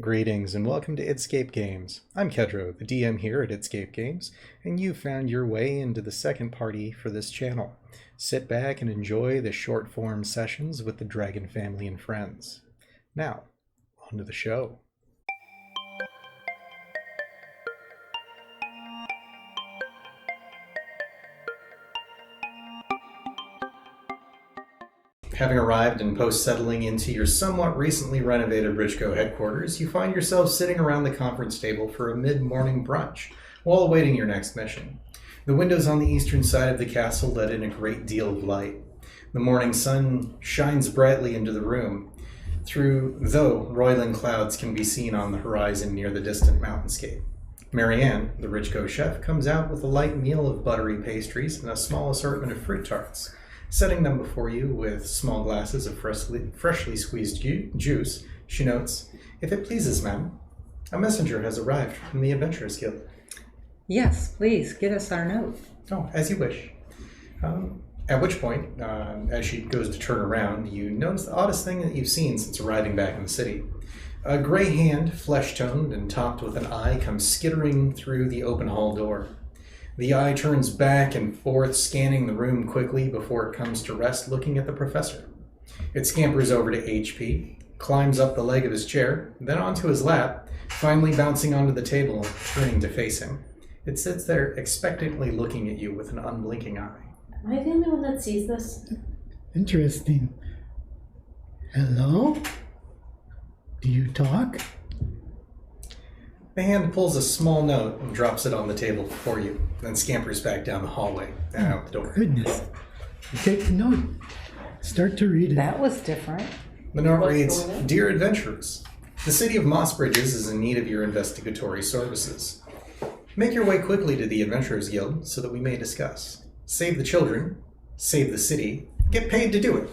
Greetings and welcome to Scape Games. I'm Kedro, the DM here at Scape Games, and you found your way into the second party for this channel. Sit back and enjoy the short-form sessions with the Dragon family and friends. Now, on to the show. Having arrived and post-settling into your somewhat recently renovated Richco headquarters, you find yourself sitting around the conference table for a mid-morning brunch while awaiting your next mission. The windows on the eastern side of the castle let in a great deal of light. The morning sun shines brightly into the room, though roiling clouds can be seen on the horizon near the distant mountainscape. Marianne, the Richco chef, comes out with a light meal of buttery pastries and a small assortment of fruit tarts. Setting them before you with small glasses of freshly squeezed juice, she notes, "If it pleases, ma'am, a messenger has arrived from the Adventurers Guild." Yes, please, get us our note. Oh, as you wish. At which point, as she goes to turn around, you notice the oddest thing that you've seen since arriving back in the city. A gray hand, flesh-toned and topped with an eye, comes skittering through the open hall door. The eye turns back and forth, scanning the room quickly before it comes to rest looking at the professor. It scampers over to HP, climbs up the leg of his chair, then onto his lap, finally bouncing onto the table and turning to face him. It sits there expectantly looking at you with an unblinking eye. Am I the only one that sees this? Interesting. Hello? Do you talk? The hand pulls a small note and drops it on the table before you, then scampers back down the hallway and out the door. Goodness. You take the note. Start to read it. That was different. The note What's reads, going on? "Dear Adventurers, the city of Moss Bridges is in need of your investigatory services. Make your way quickly to the Adventurers Guild so that we may discuss. Save the children, save the city, get paid to do it.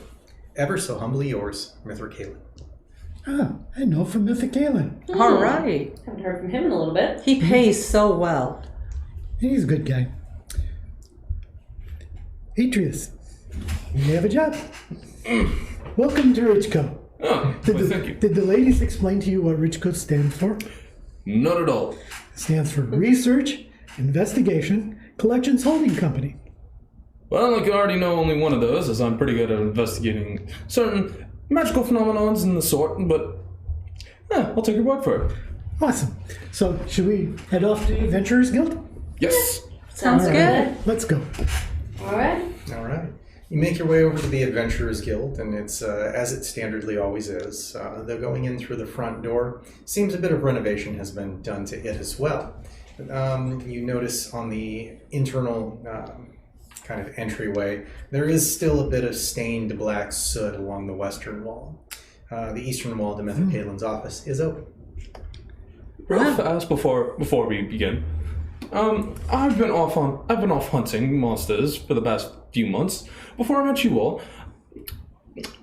Ever so humbly yours, Mithra Kalin." Ah, I know from Mythicalen. All right. Haven't heard from him in a little bit. He pays so well. He's a good guy. Atreus, you have a job. Welcome to Richco. Oh, well, thank you. Did the ladies explain to you what Richco stands for? Not at all. It stands for Research, Investigation, Collections Holding Company. Well, I can already know only one of those, as I'm pretty good at investigating certain magical phenomenons and the sort, but I'll take your word for it. Awesome. So, should we head off to the Adventurers Guild? Yes. Sounds All good. right, let's go. All right. All right. You make your way over to the Adventurers Guild, and it's as it standardly always is. Though going in through the front door, seems a bit of renovation has been done to it as well. You notice on the internal kind of entryway, there is still a bit of stained black soot along the western wall. The eastern wall to Mithra Kalin's office is open. Real fast before we begin. I've been off hunting monsters for the past few months. Before I met you all,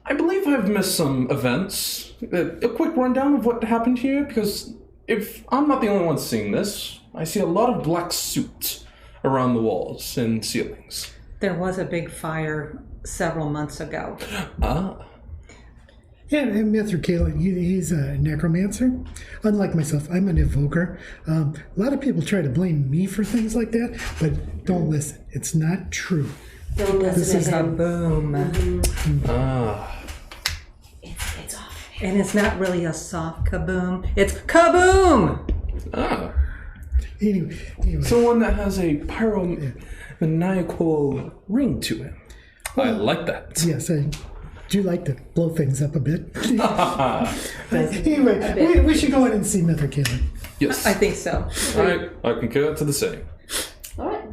I believe I've missed some events. A quick rundown of what happened here, because if I'm not the only one seeing this, I see a lot of black soot around the walls and ceilings. There was a big fire several months ago. Ah. Yeah, and Mythicalen, he's a necromancer. Unlike myself, I'm an evoker. A lot of people try to blame me for things like that, but don't listen. It's not true. Don't listen to him. Kaboom. Ah. It's off. And it's not really a soft kaboom. It's kaboom! Ah. Anyway. So one that has a pyromaniacal ring to him. I like that. Yes, I do like to blow things up a bit. Anyway, we should go in and see Mythicalen. Yes. I think so. I concur to the same. All right.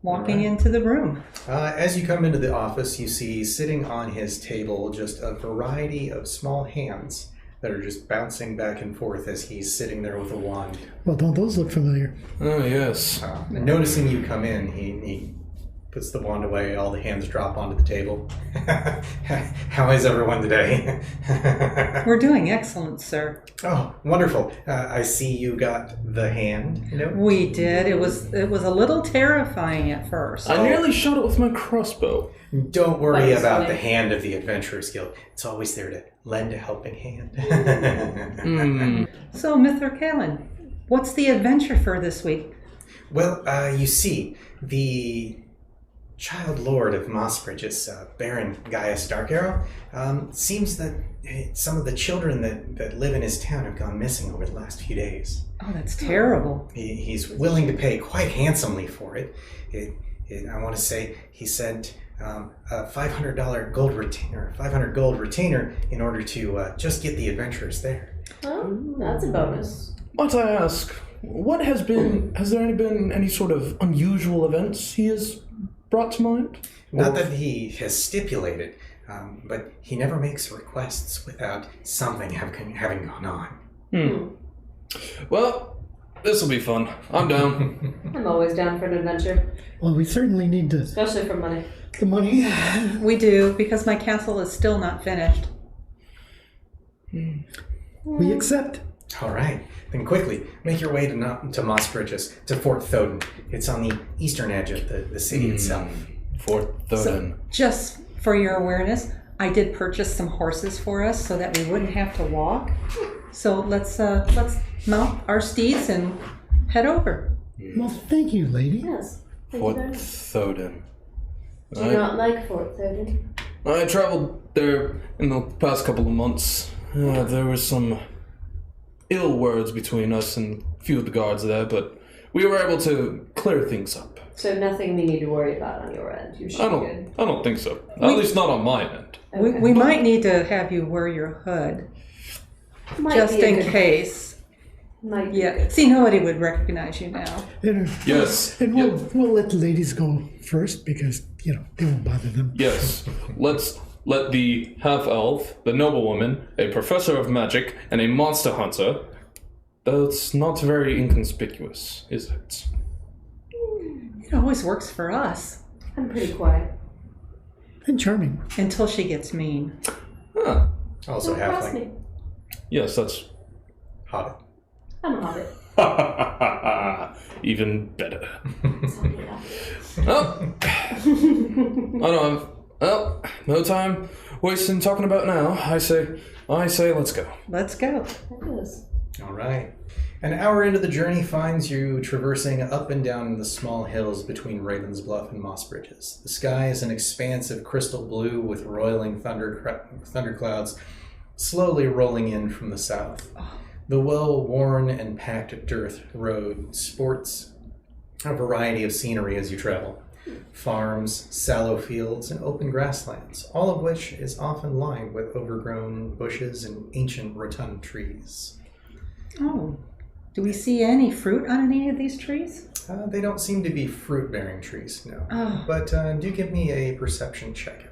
Walking into the room. As you come into the office, you see sitting on his table just a variety of small hands that are just bouncing back and forth as he's sitting there with a wand. Well, don't those look familiar? Oh, yes. Noticing you come in, he puts the wand away. All the hands drop onto the table. How is everyone today? We're doing excellent, sir. Oh, wonderful. I see you got the hand. We did. It was a little terrifying at first. I nearly shot it with my crossbow. Don't worry That's about funny. the hand of the Adventurers Guild. It's always there to lend a helping hand. So, Mr. Kalen, what's the adventure for this week? Well, you see, the Child Lord of Mossbridges, Baron Gaius Darkarrow, seems that some of the children that live in his town have gone missing over the last few days. Oh, that's terrible. He's willing to pay quite handsomely for it. I want to say he sent a $500 gold retainer, 500 gold retainer, in order to just get the adventurers there. Oh, that's a bonus. Might I ask, has there been any sort of unusual events he has brought to mind? Not that he has stipulated, but he never makes requests without something having gone on. Well, this will be fun. I'm down. I'm always down for an adventure, Well, we certainly need especially for money. the money. We do, because my castle is still not finished. We accept. All right, then quickly make your way to Mossbridges, to Fort Thoden. It's on the eastern edge of the city itself. Fort Thoden. Just for your awareness, I did purchase some horses for us so that we wouldn't have to walk. So let's mount our steeds and head over. Well, thank you, lady. Yes. Thank you Fort very much. Thoden. Do you not like Fort Thoden? I traveled there in the past couple of months. There were some ill words between us and a few of the guards there, but we were able to clear things up. So nothing we need to worry about on your end. You should be good. I don't think so. At least not on my end. Okay. We might need to have you wear your hood, Might just be a in good- case. Might be Yeah. good. See, nobody would recognize you now. Yes. And we'll let the ladies go first because, they won't bother them. Yes. Let's let the half-elf, the noblewoman, a professor of magic, and a monster hunter. That's not very inconspicuous, is it? It always works for us I'm pretty quiet. And charming. until she gets mean. Huh. Also Don't cross halfling. me. Yes, that's Hobbit. I'm a hobbit. even better. Tell me that. Oh. I don't have. Well, no time wasting talking about now. I say, let's go. Let's go. That is. All right. An hour into the journey finds you traversing up and down the small hills between Ravens Bluff and Mossbridges. The sky is an expanse of crystal blue with roiling thunderclouds slowly rolling in from the south. The well-worn and packed dirt road sports a variety of scenery as you travel. Farms, sallow fields, and open grasslands, all of which is often lined with overgrown bushes and ancient rotund trees. Oh, do we see any fruit on any of these trees? They don't seem to be fruit-bearing trees, no. Oh. But do give me a perception check.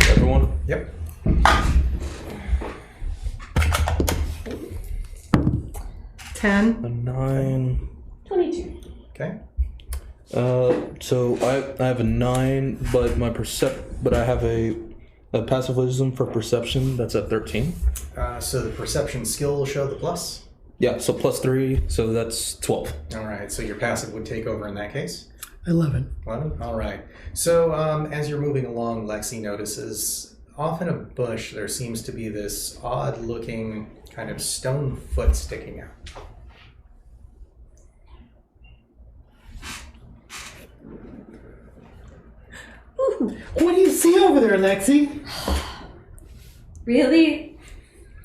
Everyone? Yep. 10. A 9. 22. Okay. So I have a 9, but but I have a passive wisdom for perception that's at 13. So the perception skill will show the plus. Yeah, so plus 3, so that's 12. All right, so your passive would take over in that case. 11. 11? All right. So as you're moving along, Lexi notices off in a bush there seems to be this odd-looking kind of stone foot sticking out. What do you see over there, Lexi? Really?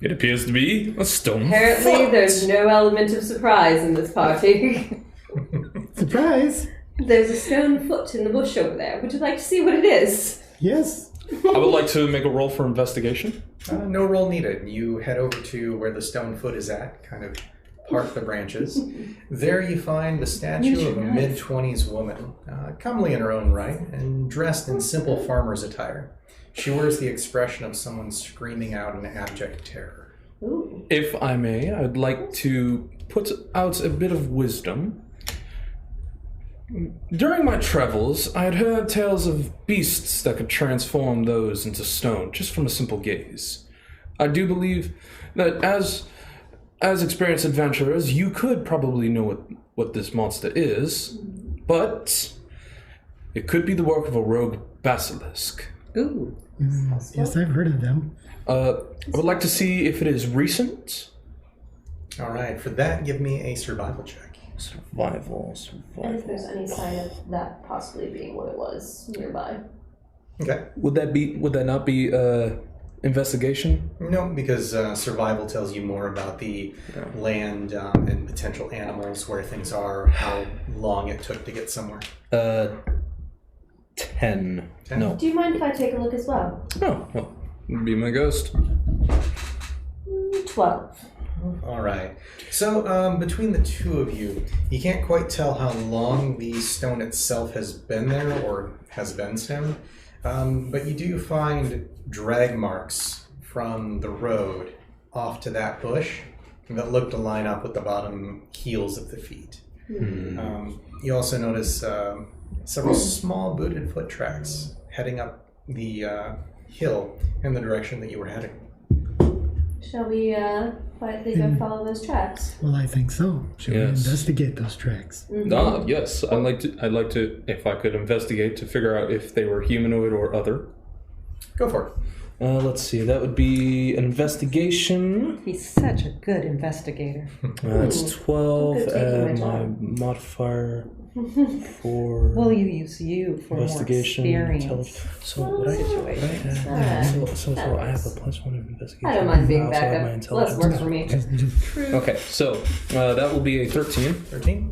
It appears to be a stone Apparently, foot. there's no element of surprise in this party. Surprise. There's a stone foot in the bush over there. Would you like to see what it is? Yes. I would like to make a roll for investigation. No roll needed. You head over to where the stone foot is at, kind of part the branches. There you find the statue of a mid-20s woman, comely in her own right, and dressed in simple farmer's attire. She wears the expression of someone screaming out in abject terror. Ooh. If I may, I'd like to put out a bit of wisdom. During my travels, I had heard tales of beasts that could transform those into stone just from a simple gaze. I do believe that as experienced adventurers, you could probably know what this monster is, but it could be the work of a rogue basilisk. Ooh. Yes, I've heard of them. I would like to see if it is recent. All right, for that, give me a survival check. Survival. And if there's any sign of that possibly being what it was nearby. Okay. Would that not be investigation? No, because survival tells you more about the land and potential animals, where things are, how long it took to get somewhere. 10. 10? No. Do you mind if I take a look as well? Oh, well, be my ghost. 12. All right. So between the two of you, you can't quite tell how long the stone itself has been there or has been stone, but you do find drag marks from the road off to that bush that look to line up with the bottom heels of the feet. You also notice several small booted foot tracks heading up the hill in the direction that you were heading. Shall we quietly go follow those tracks? Well, I think so. Should we investigate those tracks? Yes. I'd like to, if I could investigate to figure out if they were humanoid or other. Go for it. Let's see. That would be an investigation. He's such a good investigator. That's 12, Good taking and my my job. modifier for We'll use you for more investigation. experience. So what I Situations. so I have a +1 of investigation. I don't mind being I also have my backup. Less intelligence. work for me. Okay, so that will be a 13. 13.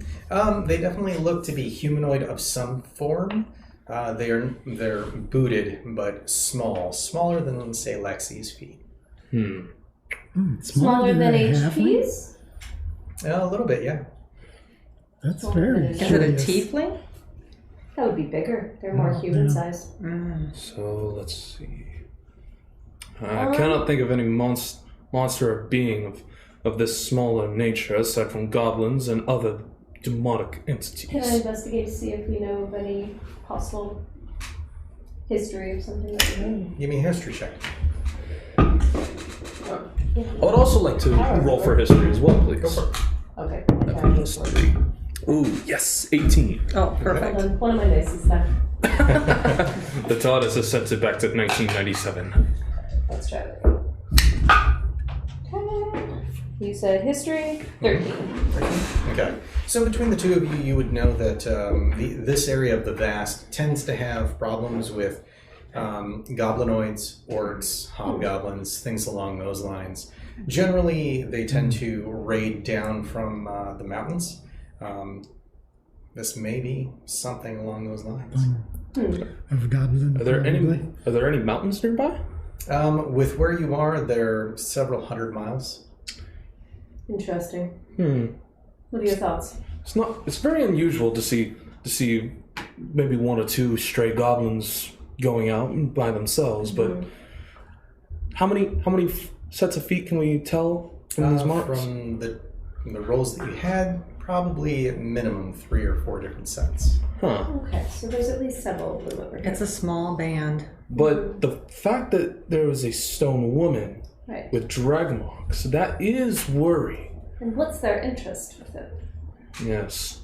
They definitely look to be humanoid of some form. They're booted, but smaller than, say, Lexi's feet. Smaller than halfling? HPs? A little bit, yeah. That's Smaller very than Is it a curious. tiefling? That would be bigger. They're more human size. So let's see. I cannot think of any monster or being of this smaller nature aside from goblins and other demonic entities. Can I investigate to see if we know of any possible history of something that we know? Give me a history check. I would also like to roll for history as well, please. Go for it. Okay. Plus 3. Ooh, yes, 18. Oh, perfect. Hold on. One of my dice is done. The TARDIS is sent it back to 1997. Let's try it. You said history? 13. Okay. So between the two of you, you would know that this area of the Vast tends to have problems with goblinoids, orcs, hobgoblins, things along those lines. Generally, they tend to raid down from the mountains. This may be something along those lines. Of goblin. Are there probably. any mountains nearby? With where you are, they're several hundred miles. Interesting. Hmm. What are your thoughts? It's very unusual to see maybe one or two stray goblins going out by themselves, but how many sets of feet can we tell from these marks? From the rolls that you had, probably at minimum 3 or 4 different sets. Huh. Okay, so there's at least several of them over here. It's a small band. But the fact that there was a stone woman Right. with drag marks, that is worrying. And what's their interest with it? Yes.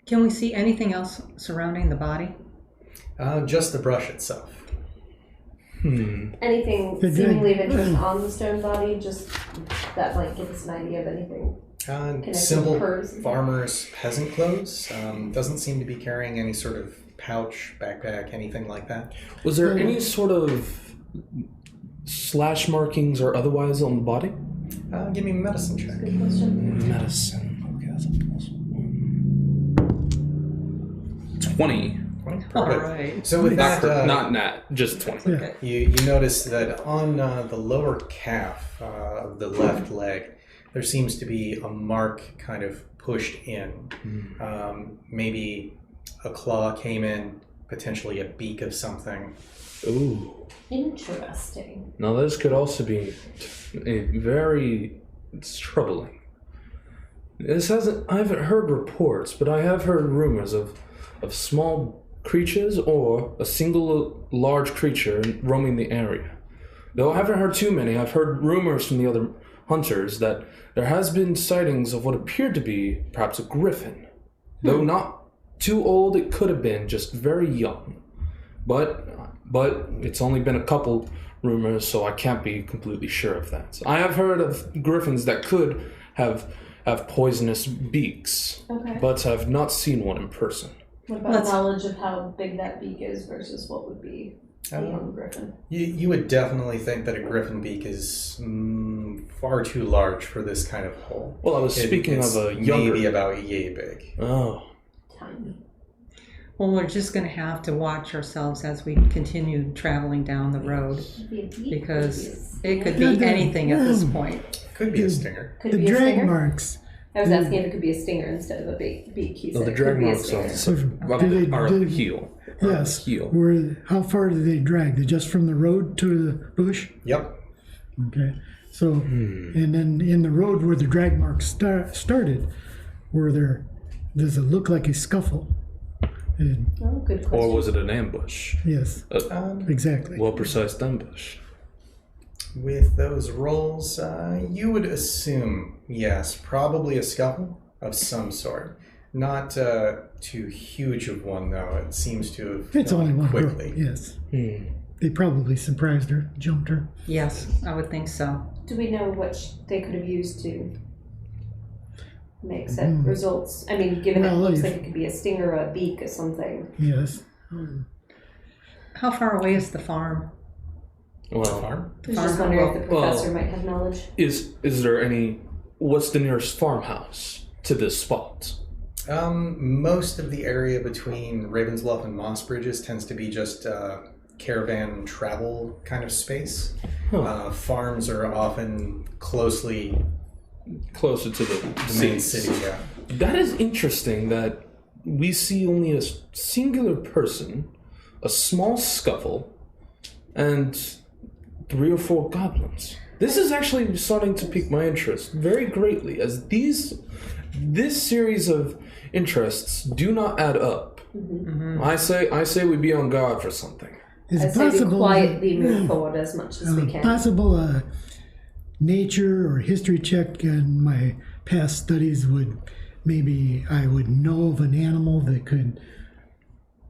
Can we see anything else surrounding the body? Just the brush itself. Anything They're seemingly of good. interest on the stone body, just that might give us an idea of anything. Simple purse. farmer's peasant clothes. Doesn't seem to be carrying any sort of pouch, backpack, anything like that. Was there any sort of slash markings or otherwise on the body? Give me a medicine check. Good question. Medicine. Okay, that's a +1. 20. 20? All Perfect. right. So with that, Not nat, just 20. Yeah. you notice that on the lower calf of the left leg, there seems to be a mark kind of pushed in. Maybe a claw came in, potentially a beak of something. Ooh. Interesting. Now this could also be it's troubling. I haven't heard reports, but I have heard rumors of small creatures or a single large creature roaming the area. Though I haven't heard too many, I've heard rumors from the other hunters that there has been sightings of what appeared to be perhaps a griffin. Though not too old, it could have been just very young. But it's only been a couple rumors, so I can't be completely sure of that. I have heard of griffins that could have poisonous beaks, but I've not seen one in person. What about knowledge of how big that beak is versus what would be a young griffin? You would definitely think that a griffin beak is far too large for this kind of hole. Well, I was speaking of a younger... Maybe about yay big. Oh. Tiny. Well, we're just going to have to watch ourselves as we continue traveling down the road, because it could be anything at this point. Could be a stinger. Could The be a drag stinger? marks. I was asking if it could be a stinger instead of a beak. He No, said the it drag could be a marks stinger. are the heel. Yes. Heel. How far do they drag? They just from the road to the bush? Yep. Okay. So, and then in the road where the drag marks started, does it look like a scuffle? And, Oh, good question. Or was it an ambush? yes, exactly. Well-precised ambush. With those rolls, you would assume, yes, probably a scuffle of some sort. Not too huge of one, though. It seems to have It's only one girl. quickly. Yes. They probably surprised her, jumped her. Yes, I would think so. Do we know what they could have used to make set results? I mean, given it looks like it could be a stinger or a beak or something. Yes. How far away is the farm? Well, Farm? I was just wondering if the professor might have knowledge. is there any... What's the nearest farmhouse to this spot? Most of the area between Ravens Bluff and Moss Bridges tends to be just caravan travel kind of space. Farms are often closer to the main city. Yeah. That is interesting that we see only a singular person, a small scuffle, and 3 or 4 goblins. This is actually starting to pique my interest very greatly, as this series of interests do not add up. Mm-hmm. I say we be on guard for something. Is I it say we possible? quietly move forward as much as we can. Possible nature or history check in my past studies would I would know of an animal that could,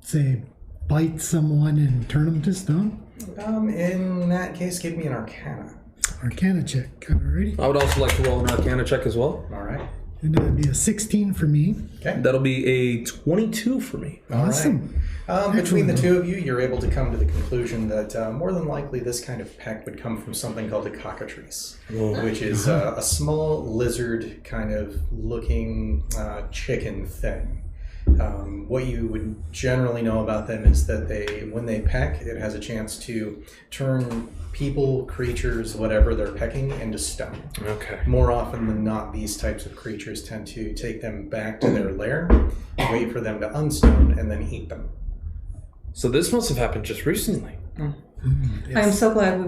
say, bite someone and turn them to stone? In that case, give me an Arcana. Arcana check, alrighty. I would also like to roll an Arcana check as well. All right. And that would be a 16 for me. Okay. That'll be a 22 for me. Awesome. Between the two of you, you're able to come to the conclusion that more than likely this kind of peck would come from something called a cockatrice, which is a small lizard kind of looking chicken thing. What you would generally know about them is that when they peck, it has a chance to turn people, creatures, whatever they're pecking, into stone. Okay. More often than not, these types of creatures tend to take them back to their lair, wait for them to unstone, and then eat them. So this must have happened just recently. Yes. I'm so glad we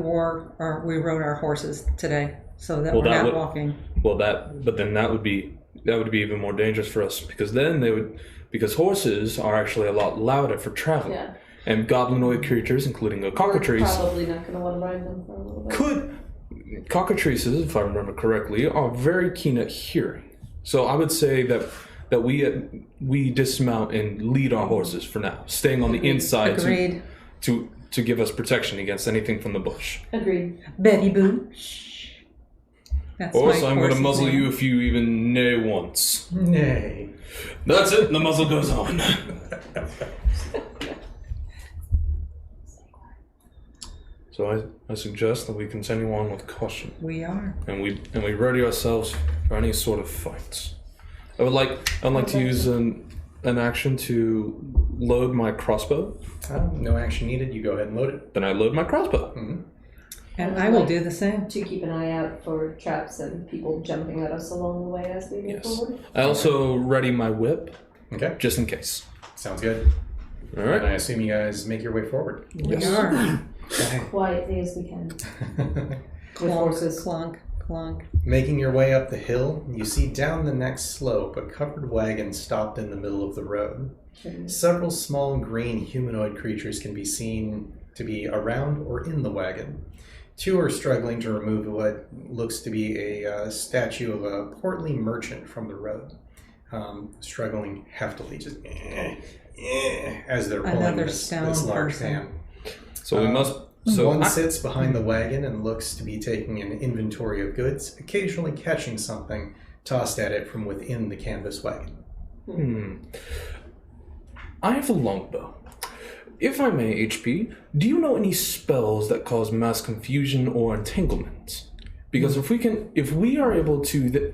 rode our horses today, so that we're not walking. Well, but then that would be even more dangerous for us, because because horses are actually a lot louder for travel. Yeah. And goblinoid creatures, including a cockatrice, we're probably not going to want to ride them for a little bit. Cockatrices, if I remember correctly, are very keen at hearing. So I would say that we dismount and lead our horses for now, staying on the inside to give us protection against anything from the bush. Agreed. Betty Boo. Shh. That's also, I'm going to muzzle you if you even neigh once. Nay. That's it. The muzzle goes on. So I suggest that we continue on with caution. We are. And we ready ourselves for any sort of fights. I'd like to use an action to load my crossbow. No action needed. You go ahead and load it. Then I load my crossbow. Mm-hmm. And I will do the same. To keep an eye out for traps and people jumping at us along the way as we move forward. I also ready my whip. Okay. Just in case. Sounds good. All right. And I assume you guys make your way forward. We are. Quietly as we can. Clunk, horses. Clunk, Clunk. Making your way up the hill, you see down the next slope a covered wagon stopped in the middle of the road. Several small green humanoid creatures can be seen to be around or in the wagon. Two are struggling to remove what looks to be a statue of a portly merchant from the road, struggling heftily, just as they're pulling Another this stone large person. van. So we must. So One sits behind the wagon and looks to be taking an inventory of goods, occasionally catching something tossed at it from within the canvas wagon. I have a longbow. If I may, HP, do you know any spells that cause mass confusion or entanglement? Because if we are able to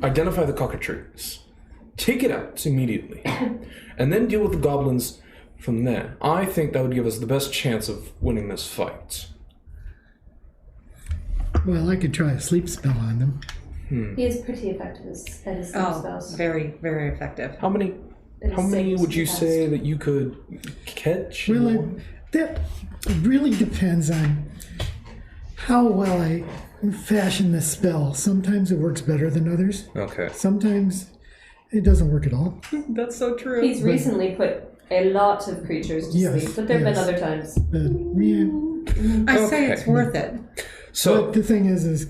identify the cockatrice, take it out immediately, and then deal with the goblins from there, I think that would give us the best chance of winning this fight. Well, I could try a sleep spell on them. He is pretty effective at his sleep spells. Very, very effective. How many would you say that you could catch? Well, that really depends on how well I fashion the spell. Sometimes it works better than others. Okay. Sometimes it doesn't work at all. That's so true. He's recently put a lot of creatures to Yes, sleep, but there have been other times. But yeah. I say it's worth it. So But the thing is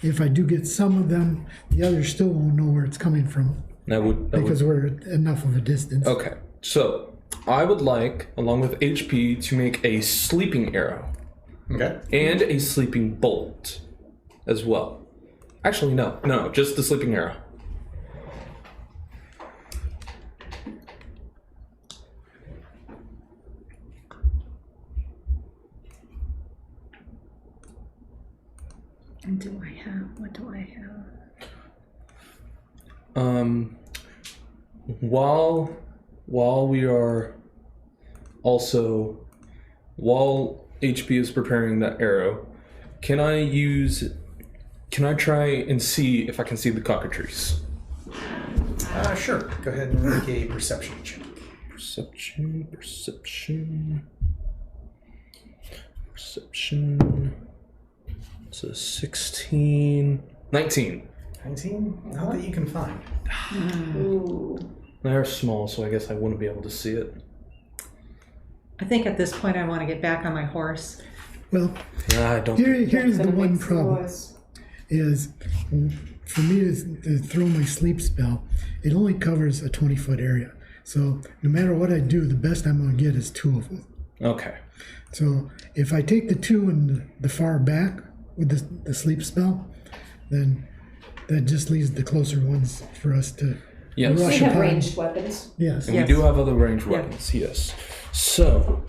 if I do get some of them, the others still won't know where it's coming from because we're at enough of a distance. Okay. So I would like, along with HP, to make a sleeping arrow. Okay. And a sleeping bolt as well. Actually, no, just the sleeping arrow. And what do I have? While HP is preparing that arrow, can I try and see if I can see the cockatrice? Sure. Go ahead and make a perception check. Perception. It's a 16. 19. 19? Not that you can find. Ooh. They're small, so I guess I wouldn't be able to see it. I think at this point I want to get back on my horse. Well, I don't. here's the one Makes problem. noise. Is for me to throw my sleep spell, it only covers a 20-foot area. So no matter what I do, the best I'm going to get is 2 of them. Okay. So if I take the 2 in the far back with the sleep spell, then that just leaves the closer ones for us to Yes. We rush have upon. ranged weapons. Yes. And we do have other ranged weapons, yes. So,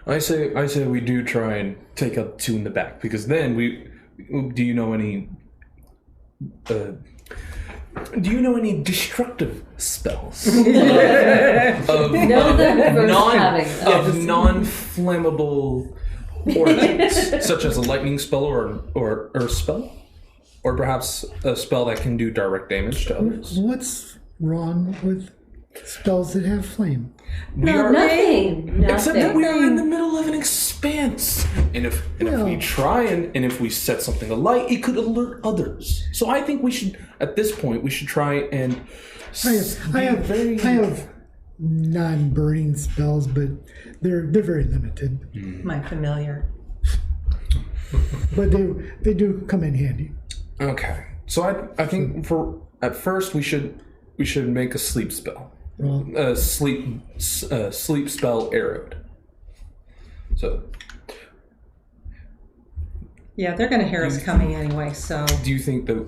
I say we do try and take up 2 in the back, because then do you know any destructive spells of non-flammable origins, such as a lightning spell or earth spell, or perhaps a spell that can do direct damage to others? What's wrong with spells that have flame? Nothing. Except that we are in the middle of an expanse, and if we try and if we set something alight, it could alert others. So I think at this point we should try and. I have non-burning spells, but they're very limited. My familiar. But they do come in handy. Okay, so I think at first we should make a sleep spell. Well, Sleep spell arrowed. So. Yeah, they're going to hear us coming anyway, so... Do you think that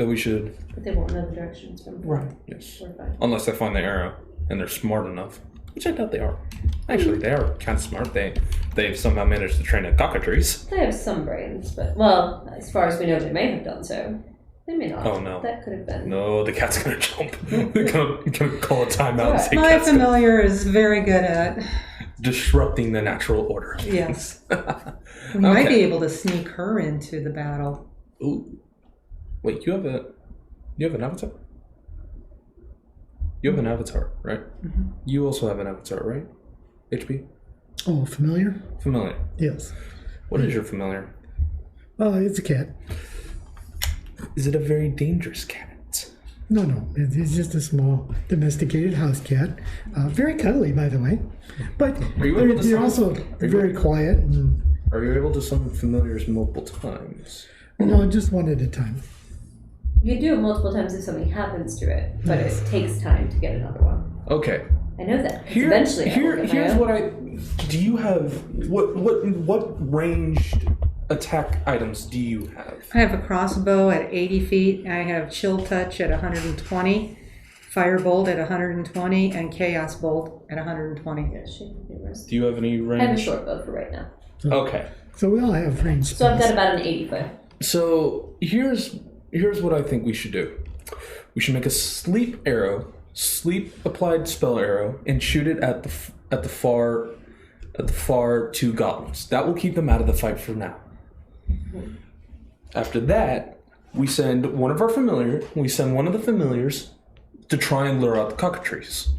we should? But they won't know the directions from. Right. Yes. We're fine. Unless they find the arrow and they're smart enough, which I doubt they are. Actually, they are kind of smart. They've somehow managed to train a cockatrice. They have some brains, but, well, as far as we know, they may have done so. They may not. Oh, no. That could have been. No, the cat's gonna jump. They're gonna call a timeout and say My cat's gonna familiar is very good at... disrupting the natural order. Yes. We might be able to sneak her into the battle. Ooh. Wait, you have an avatar? You have an avatar, right? Mm-hmm. You also have an avatar, right? HP? Oh, familiar? Familiar. Yes. What is your familiar? It's a cat. Is it a very dangerous cat? No. It's just a small domesticated house cat. Very cuddly, by the way. But they're also very quiet. And, are you able to summon familiars multiple times? no, just one at a time. You can do it multiple times if something happens to it, but it takes time to get another one. Okay. I know that. Eventually, here's what I. Do you have what ranged attack items do you have? I have a crossbow at 80 feet. I have chill touch at 120, firebolt at 120, and chaos bolt at 120. Yeah, she can be worse. Do you have any range? I have a short bow for right now. Okay. So we all have range So I've spells. got about an 80 foot. So here's what I think we should do. We should make a sleep applied spell arrow, and shoot it at the far two goblins. That will keep them out of the fight for now. After that, we send one of the familiars to try and lure out the cockatrice.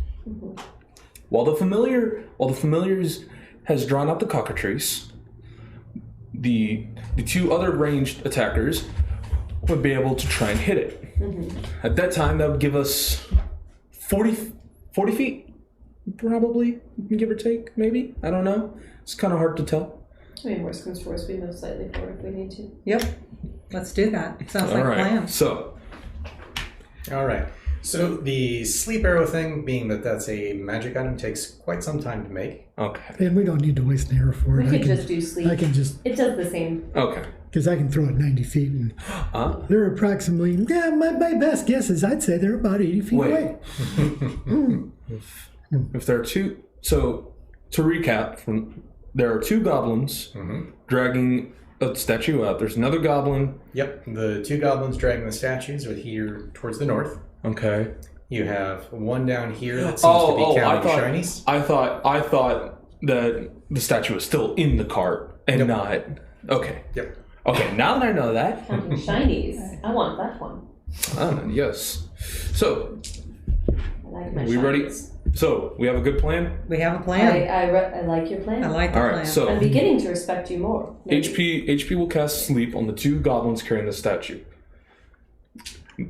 While the familiars has drawn out the cockatrice, the two other ranged attackers would be able to try and hit it. At that time, that would give us 40 feet, probably, give or take, maybe. I don't know. It's kind of hard to tell. I mean, worst comes to worst, we move slightly forward if we need to. Yep. Let's do that. Sounds like a All right. plan. All right. So the sleep arrow thing, being that that's a magic item, takes quite some time to make. Okay. And we don't need to waste an arrow for it. We could just do sleep. I can just... It does the same. Okay. Because I can throw it 90 feet. And they're approximately... Yeah, my best guess is I'd say they're about 80 feet away. If there are two... So, to recap, there are two goblins dragging a statue out. There's another goblin. Yep. The two goblins dragging the statues are here towards the north. Okay. You have one down here that seems to be counting shinies. I thought that the statue was still in the cart and not... Okay. Yep. Okay, now that I know that... Counting shinies. I want that one. Yes. So, I like my we shinies. ready? So, we have a good plan? We have a plan. I like your plan. I like the All right, plan. so... I'm beginning to respect you more. Maybe. HP will cast sleep on the two goblins carrying the statue.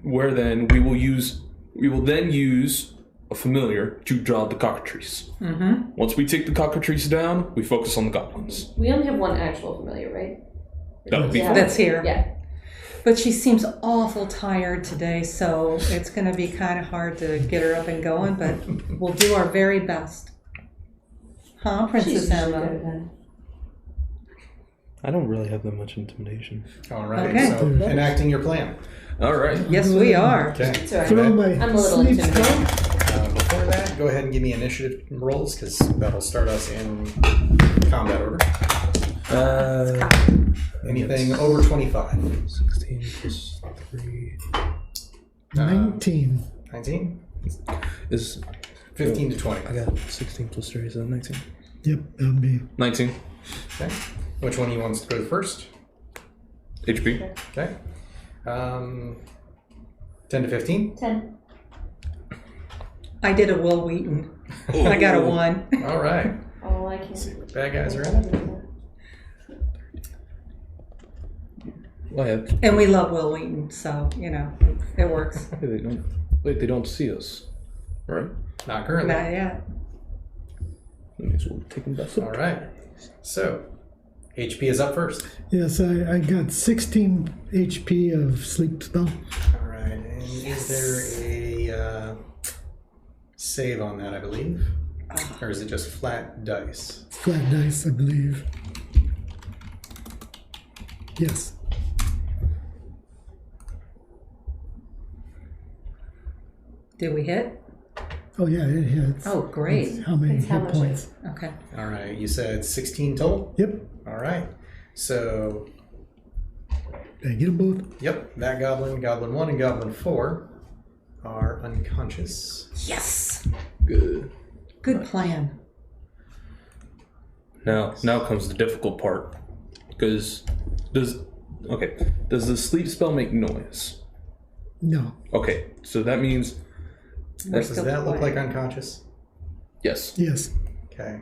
Where then we will then use a familiar to draw the cockatrice. Once we take the cockatrice down, we focus on the goblins. We only have one actual familiar, right? That would be Yeah. That's here. Yeah. But she seems awful tired today, so it's going to be kind of hard to get her up and going, but we'll do our very best. Huh, Princess She's usually Emma? good at that. I don't really have that much intimidation. All right. Okay. So enacting your plan. All right. Yes, we are. Okay. It's all right. Throw my I'm a little sleep intimidated. spell. Before that, go ahead and give me initiative rolls because that'll start us in combat order. Anything over 25. 16 plus 3 19. 19? is 15 to 20. I got 16 plus 3, is that 19? Yep, that'll be... 19. Okay. Which one you wants to go first? HP. Okay. 10 to 15? 10. I did a Will Wheaton. I got a 1. All right. Oh, I can't. See what bad guys are in. Well, yeah. And we love Will Wheaton, so, you know, it works. They don't see us, right? Not currently. Not yet. That means we'll take them back. All right. So, HP is up first. Yes, I got 16 HP of sleep spell. All right. And is there a save on that, I believe? Or is it just flat dice? Flat dice, I believe. Yes. Did we hit? Oh, yeah, it hits. Oh, great. It's how many It's how hit much points? Okay. All right. You said 16 total? Yep. All right. So, Did I get them both? yep, that goblin, Goblin 1, and Goblin 4 are unconscious. Yes. Good. Good plan. Now comes the difficult part. Because does the sleep spell make noise? No. Okay, so that means Does that look like unconscious? Yes. Yes. Okay.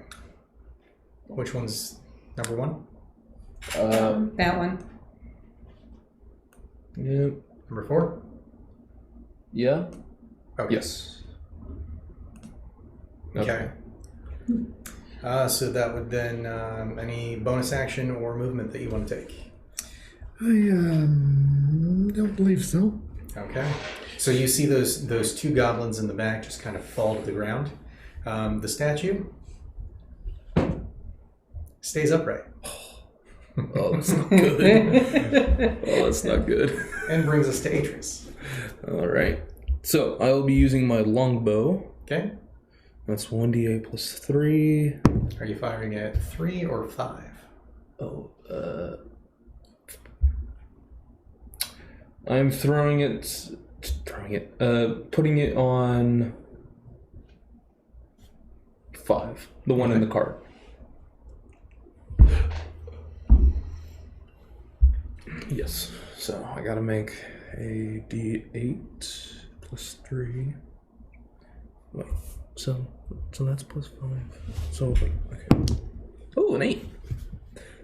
Which one's number 1? That one. Yeah. Number 4? Yeah. Okay. Yes. Okay. So that would then any bonus action or movement that you want to take. I don't believe so. Okay. So you see those 2 goblins in the back just kind of fall to the ground. The statue stays upright. Oh, that's not good. Oh, that's not good. And brings us to Atreus. All right. So I will be using my longbow. Okay. That's 1d8 plus 3. Are you firing at 3 or 5? Oh, I'm putting it on 5. The one in the card. Yes. So I gotta make a d8 plus 3. Wait. So that's plus 5. So wait. Okay. Oh, an 8.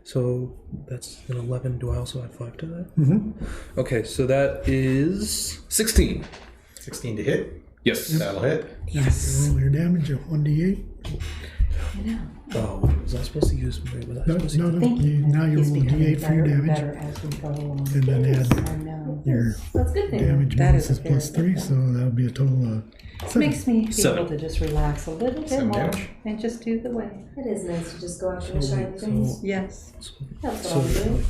So that's an 11. Do I also add 5 to that? Mm-hmm. Okay, so that is 16. 16 to hit. Yes. That'll hit. Yes. Roll your damage of 1d8. I know. Oh, was I supposed to use? Wait, was I No, supposed to no, no. Now you He's roll becoming d8 for your better and damage. better as we go along. And then add I know. your That's a good thing. damage That bonus is is plus very 3, so that'll be a total of 7. Makes me be 7. able to just relax a little bit 7 more damage. and just do the way. It is nice to just go after the shiny things. Yes. That's what I'll do.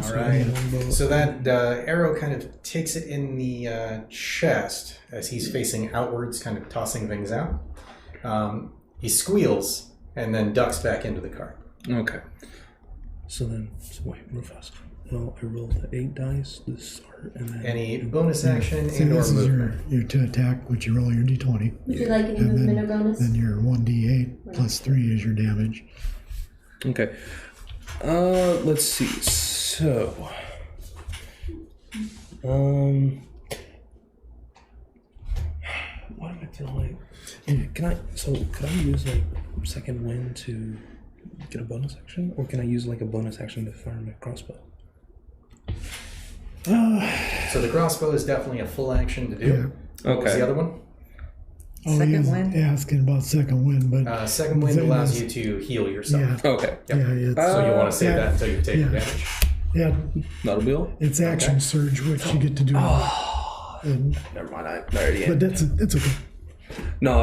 All right. So that arrow kind of takes it in the chest as he's facing outwards, kind of tossing things out. He squeals and then ducks back into the cart. Okay. So wait, real fast. Well, I rolled the 8 dice to start, and then Any bonus action So and or this is movement? your to attack, which you roll your d20. Would you like any And movement or bonus? then your 1d8 plus 3 is your damage. Okay. Let's see. So, what am I feeling? Could I use like second wind to get a bonus action, or can I use like a bonus action to fire my crossbow? So the crossbow is definitely a full action to do. Yeah. What was the other one? Second he was wind? asking about second wind, but Second wind allows you to heal yourself. yeah, Okay. Yep. yeah, it's, So you want to save yeah. that until you take Yeah. damage. yeah, That'll be all. it's action Okay. surge, which you get to do. And, Never mind. I already. but that's okay. No,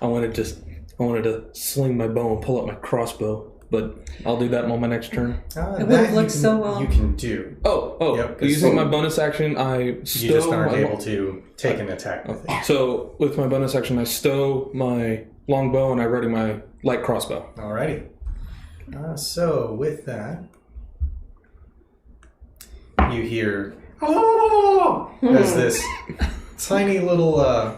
I wanted to sling my bow and pull out my crossbow, but I'll do that on my next turn. It That would've you looked can- so well. You can do. Oh, Yep, 'cause using my bonus action, I stow You just aren't my able to take an attack with it. So with my bonus action, I stow my longbow and I ready my light crossbow. Alrighty. So with that, you hear as this tiny little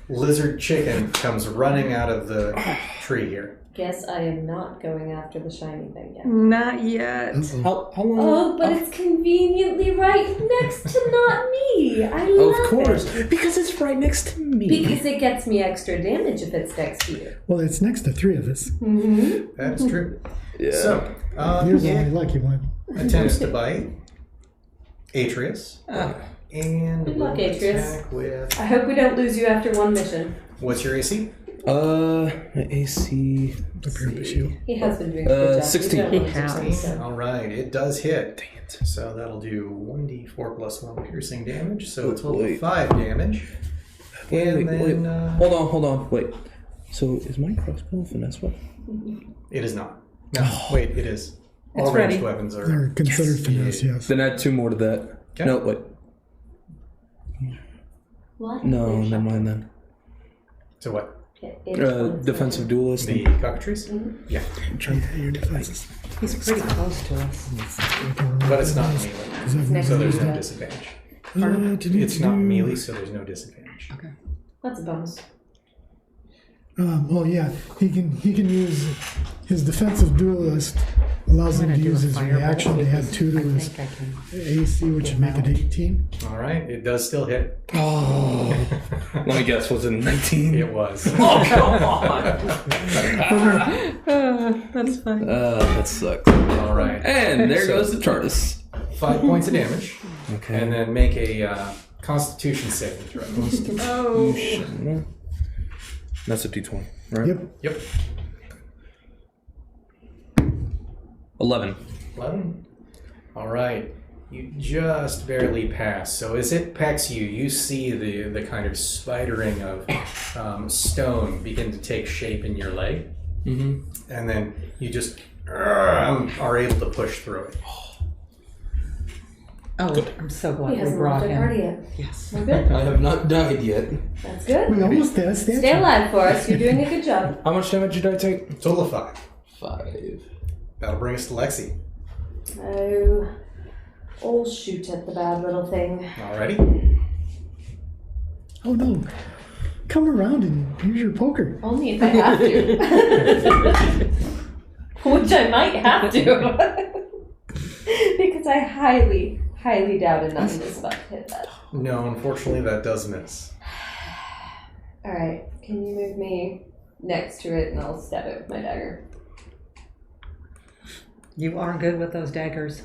lizard chicken comes running out of the tree here. Guess I am not going after the shiny thing yet. Not yet. How long? Oh, but it's conveniently right next to not me. I love Of course, it. because it's right next to me. Because it gets me extra damage if it's next to you. Well, it's next to 3 of us. Mm-hmm. That is true. Yeah. So, You're the it only lucky one. attempts to bite Atreus. And Good luck, will Atreus. attack with... I hope we don't lose you after one mission. What's your AC? My AC. Up here, the shield. He has been doing a good job. 16. He's He has. 16. Alright, it does hit. Dang it. So that'll do 1d4 plus 1 piercing damage, so a Oh, total wait. of 5 damage. And then... Hold on. Wait. So is my crossbow a finesse weapon? It is not. No, wait, it is. All It's ranged ready. weapons are... They're considered finesse, yes. Then add 2 more to that. Okay. No, wait. What? No, never mind then. So what? Defensive duelist. The cockatrice? Yeah. Yeah, your defenses. He's pretty close to us. But it's not melee, so there's no disadvantage. It's not melee, so there's no disadvantage. Okay. That's a bonus. Well, yeah, he can use his defensive duelist Allows him I'm to gonna use do a his firebolt reaction to add because 2 to I his think I can. AC, which would make it 18. All right, it does still hit. Oh. Let me guess, was it 19? It was. Oh, come on! That's fine. That sucks. All right. And there goes the TARDIS. 5 points of damage. Okay. And then make a Constitution saving throw. Oh. That's a D20, right? Yep. Yep. 11. 11. All right. You just barely pass. So as it pecks you, you see the kind of spidering of stone begin to take shape in your leg. Mm-hmm. And then you just are able to push through it. Oh, I'm so glad He we hasn't brought left a him. party yet. Yes. We're good. I have not died yet. That's good. We almost had a statue. Stay alive for us. You're doing a good job. How much damage did I take? Total of 5. 5. That'll bring us to Lexi. Oh, I'll shoot at the bad little thing. Alrighty. Oh no. Come around and use your poker. Only if I have to. Which I might have to. Because I highly, highly doubt nothing is about to hit that. No, unfortunately, that does miss. Alright, can you move me next to it and I'll stab it with my dagger? You are good with those daggers.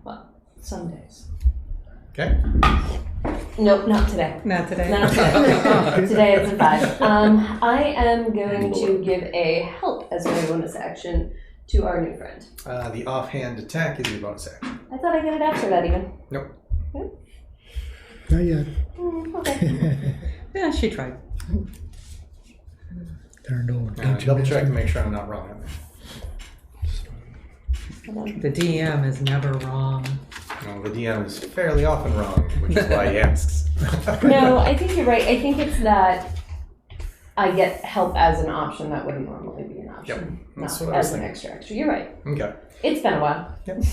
Well, some days. Okay. Nope, not today. Not today. Not today. Today it's a 5. I am going to give a help as my bonus action to our new friend. The offhand attack is your bonus action. I thought I get it after that even. Nope. Not yet. Okay. Yeah, she tried. Turned over. Double check to make sure I'm not wrong on that. The DM is never wrong. No, the DM is fairly often wrong, which is why he asks. No, I think you're right. I think it's that I get help as an option that wouldn't normally be an option. Yep, that's Not what I was as an thinking. extra. You're right. Okay. It's been a while. Yep.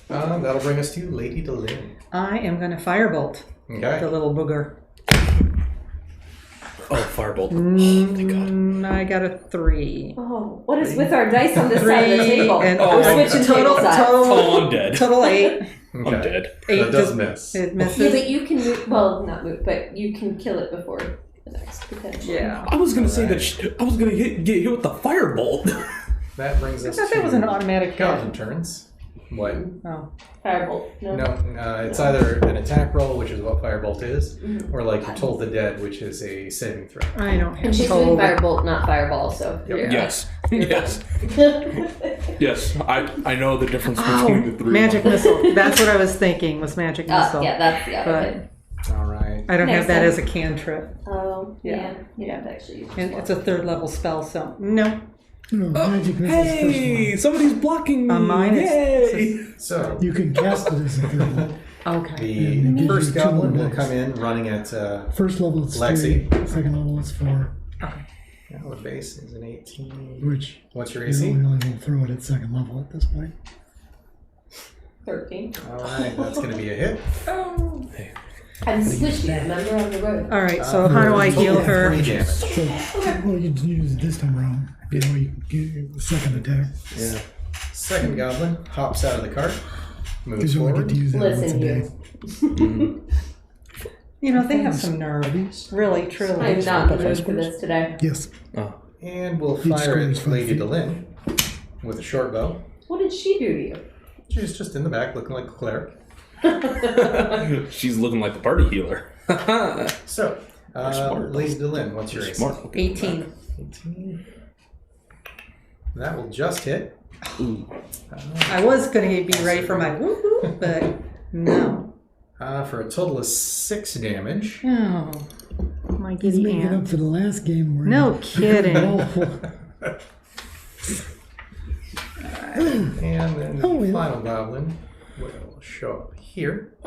That'll bring us to Lady Delin. I am going to firebolt the Okay. little booger. Oh, firebolt. I got a 3. Oh, what is with our dice on this side of the table? And Oh, We're switching table sides. Oh, I'm dead. Total 8. Okay. I'm dead. 8 That does miss. It Yeah, misses. but you can move, well, not move, but you can kill it before the next potential. Yeah. I was gonna say Alright. that I was gonna get hit with the firebolt. That brings I us thought to that was an automatic Goblin hit. turns. What? Oh. Firebolt. No. No, it's either an attack roll, which is what Firebolt is, Mhm. or like you're Told the Dead, which is a saving throw. I don't have And she's doing told. firebolt, not fireball, so. Yep. you're Yes. You're Yes. fine. Yes. I know the difference Oh, between the three. magic missile. That's what I was thinking was magic missile. Yeah, that's the other But one. All right. I don't Next have that time. as a cantrip. Oh, Yeah. yeah. You have to actually use And it's a 3rd level spell, so no. No, magic missile's Hey, somebody's blocking me. Mine is- Yay! So first one. You can cast it as a third level. Okay. the gives first you two goblin more will dice. come in running at First level it's Lexi. 3. Second level is 4. the base is an 18. Which What's your you AC? only will throw it at second level at this point. 13. All right, that's going to be a hit. I'm squishy, remember, on the road. All right, so how do I heal Total her? 3 damage. So, well, you can use it this time around. You know, you can get the second attack. Yeah. Second goblin hops out of the cart, moves Because you only forward. get to use that once a Listen, day. you. You know, they have some nerve. Really, truly. I'm not in the mood for this today. Yes. Oh. And we'll Each fire square is at 5 Lady feet. Delin with a short bow. What did she do to you? She's just in the back looking like a cleric. She's looking like the party healer. So, smart. Lady Delin, what's your AC? Smart. 18. 18. That will just hit. Ooh. I was going to be ready for my woohoo, but no. For a total of 6 damage. Oh, my He's giddy making up aunt. for the last game. Where No kidding. And then the Oh, yeah. final goblin will show up here.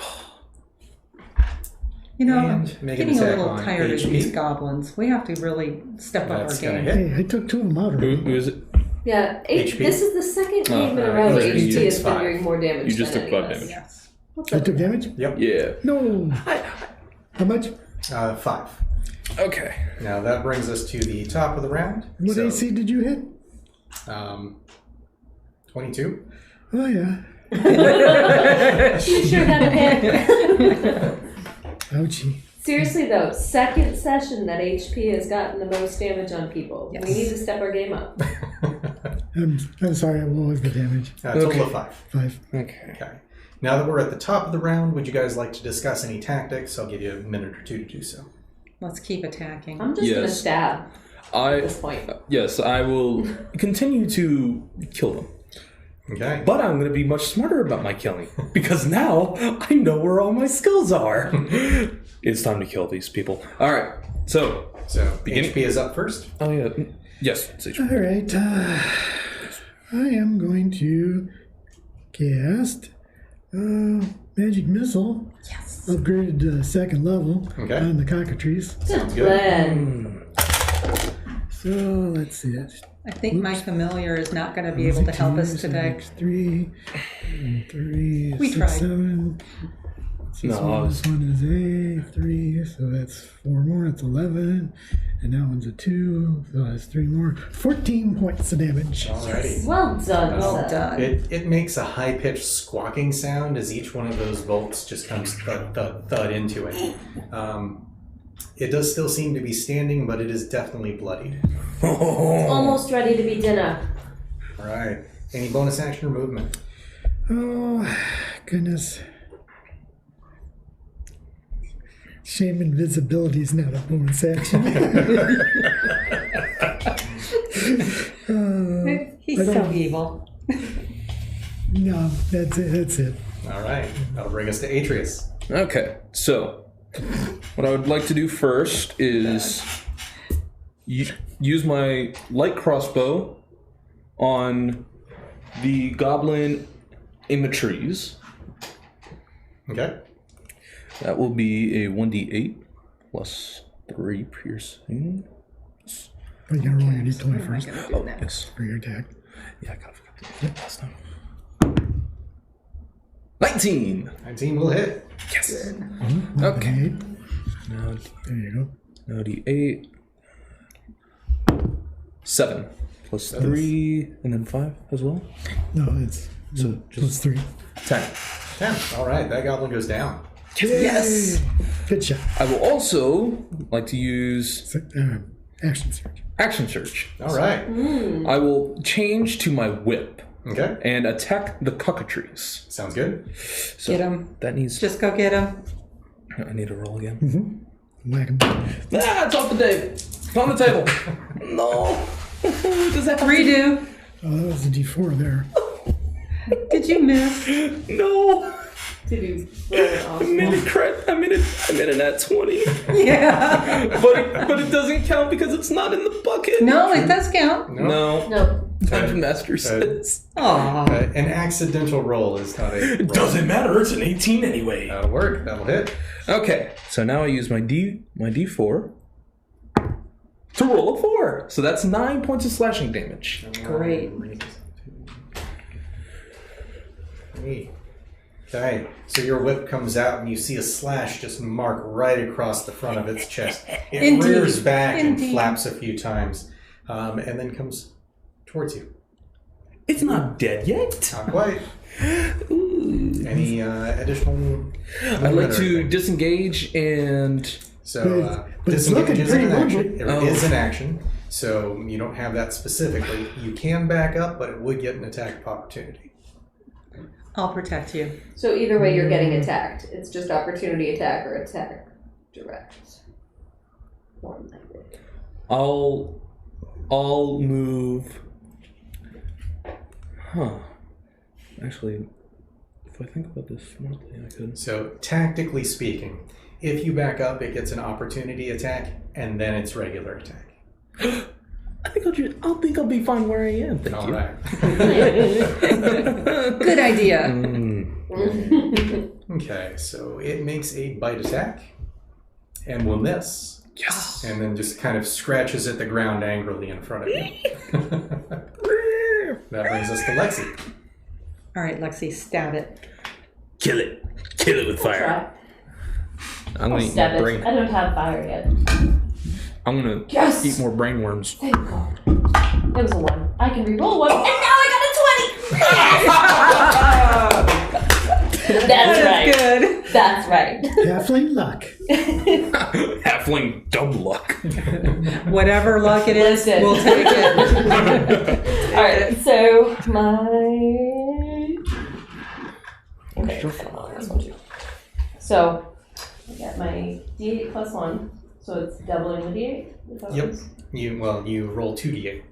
You know, I'm And make an getting a attack little on tired of HP. these goblins. We have to really step up That's our gonna game. hit. Hey, I took 2 of them out Who already. is it? Yeah, HP? This is the second game in a row he that HT takes has been 5. doing more damage You just than took any 5 of us. damage. Yes. What's I up took with damage? Yep. Yeah. No. How much? 5. Okay. Now that brings us to the top of the round. What So, AC did you hit? 22. Oh, yeah. You sure got a hit. Ouchie. Seriously though, second session that HP has gotten the most damage on people. Yes. We need to step our game up. I'm sorry, what was the damage? Total of 5. 5. Okay. Okay. Now that we're at the top of the round, would you guys like to discuss any tactics? I'll give you a minute or two to do so. Let's keep attacking. I'm just gonna stab at this point. Yes, I will continue to kill them. Okay. But I'm going to be much smarter about my killing, because now I know where all my skills are. It's time to kill these people. All right, so HP is up first. Oh, yeah. Yes, it's HP. All right. I am going to cast Magic Missile. Yes. Upgraded to second level on the cockatrice. Sounds good. So let's see it. I think my familiar is not going to be able to help us today. 3, 3, We 6, tried. 7. This one is a 3, so that's 4 more. That's 11, and that one's a 2, so that's 3 more. 14 points of damage. Alrighty. Well done. Well done. It makes a high-pitched squawking sound as each one of those bolts just comes thud, thud, thud into it. It does still seem to be standing, but it is definitely bloodied. It's almost ready to be dinner. All right. Any bonus action or movement? Oh, goodness. Shame invisibility is not a bonus action. He's so evil. No, that's it. That's it. All right. That'll bring us to Atreus. Okay, so what I would like to do first is use my light crossbow on the goblin in the trees. Okay. That will be a 1d8 plus 3 piercing. But you gotta roll your d20 What am I first going to do next? Yes. for your attack. Yeah, I kind of forgot to do that last time. 19! 19 will hit. Yes! Mm-hmm. Okay. 8. Now, There you go. now d8. 7 plus 3 and then 5 as well. No, it's So plus 3. 10. 10. All right. That goblin goes down. Yes! Good shot. I will also like to use So, action search. action search. All right. I will change to my whip Okay. and attack the cockatrice. Sounds good. So Get him. that needs. Just go get him. I need to roll again. Whack him. Ah, it's off the table. It's on the table. No. Does that Redo. Oh, that was a d4 there. Did you miss? No. Did you roll it off? I'm in a nat 20. Yeah. but it doesn't count because it's not in the bucket. No, it does count. No. No. Dungeon Master says. Aw. An accidental roll is not a roll. It doesn't matter. It's an 18 anyway. That'll work. That'll hit. Okay, so now I use my D4 to roll a 4. So that's 9 points of slashing damage. Great. Okay, so your whip comes out and you see a slash just mark right across the front of its chest. It Indeed. rears back and Indeed. flaps a few times, and then comes towards you. It's not dead yet. Not quite. Any additional? I'd like to disengage and... So But it's looking disengage is an pretty action. mobile. It is an action, so you don't have that specifically. You can back up, but it would get an attack of opportunity. I'll protect you. So either way, you're getting attacked. It's just opportunity attack or attack direct. One-minded. I'll move... Huh. Actually, if I think about this smartly, I could... So tactically speaking, if you back up, it gets an opportunity attack, and then it's regular attack. I think I'll be fine where I am. Thank All you. right. Good idea. Okay, so it makes a bite attack, and will miss. Yes. And then just kind of scratches at the ground angrily in front of you. That brings us to Lexi. All right, Lexi, stab it. Kill it. Kill it with fire. Try. I'm gonna eat Stab more it. brain. I don't have fire yet. I'm gonna Yes! eat more brain worms. Thank God. It was a 1. I can re-roll 1, and now I got a 20! That's right. Good. That's right. Halfling luck. Halfling dumb luck. Whatever luck it is, Listen. we'll take it. All right. So okay. So I got my D8 plus 1. So it's doubling the D8. Is that what Yep. it is? You roll 2d8.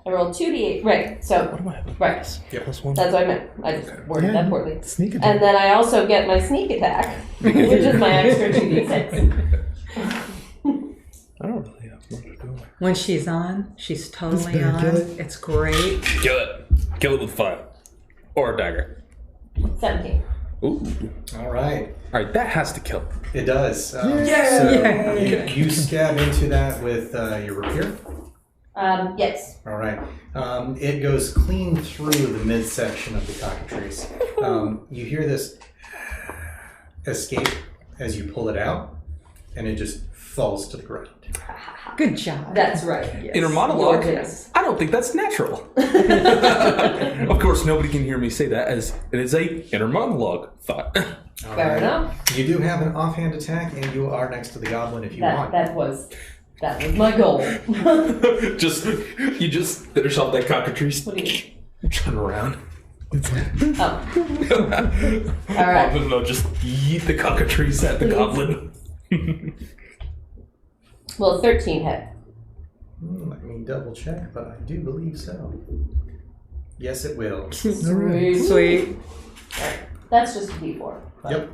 I rolled 2d8. Right. So What am I having? right. Yep. Plus one. That's what I meant. I just worded that poorly. Sneak attack. And then I also get my sneak attack, which is my extra 2d6. I don't really have much to do. When she's on, she's totally better, on. kill it. It's great. Kill it. Kill it with fire. Or a dagger. 17. Ooh. All right. Alright, that has to kill. It does. So Yeah. you stab into that with your rapier. Yes. All right. It goes clean through the midsection of the cockatrice. You hear this escape as you pull it out, and it just falls to the ground. Good job. That's right. Yes. In her monologue, Yes. I don't think that's natural. Of course, nobody can hear me say that, as it is a inner monologue thought. All Fair right. enough. You do have an offhand attack, and you are next to the goblin if you want. That was my goal. You just finish off that cockatrice. What do you Turn around. Oh. All right. No, just yeet the cockatrice at the goblin. Well, 13 hit. Let me double check, but I do believe so. Yes, it will. All right. Sweet. That's just a D4. Yep.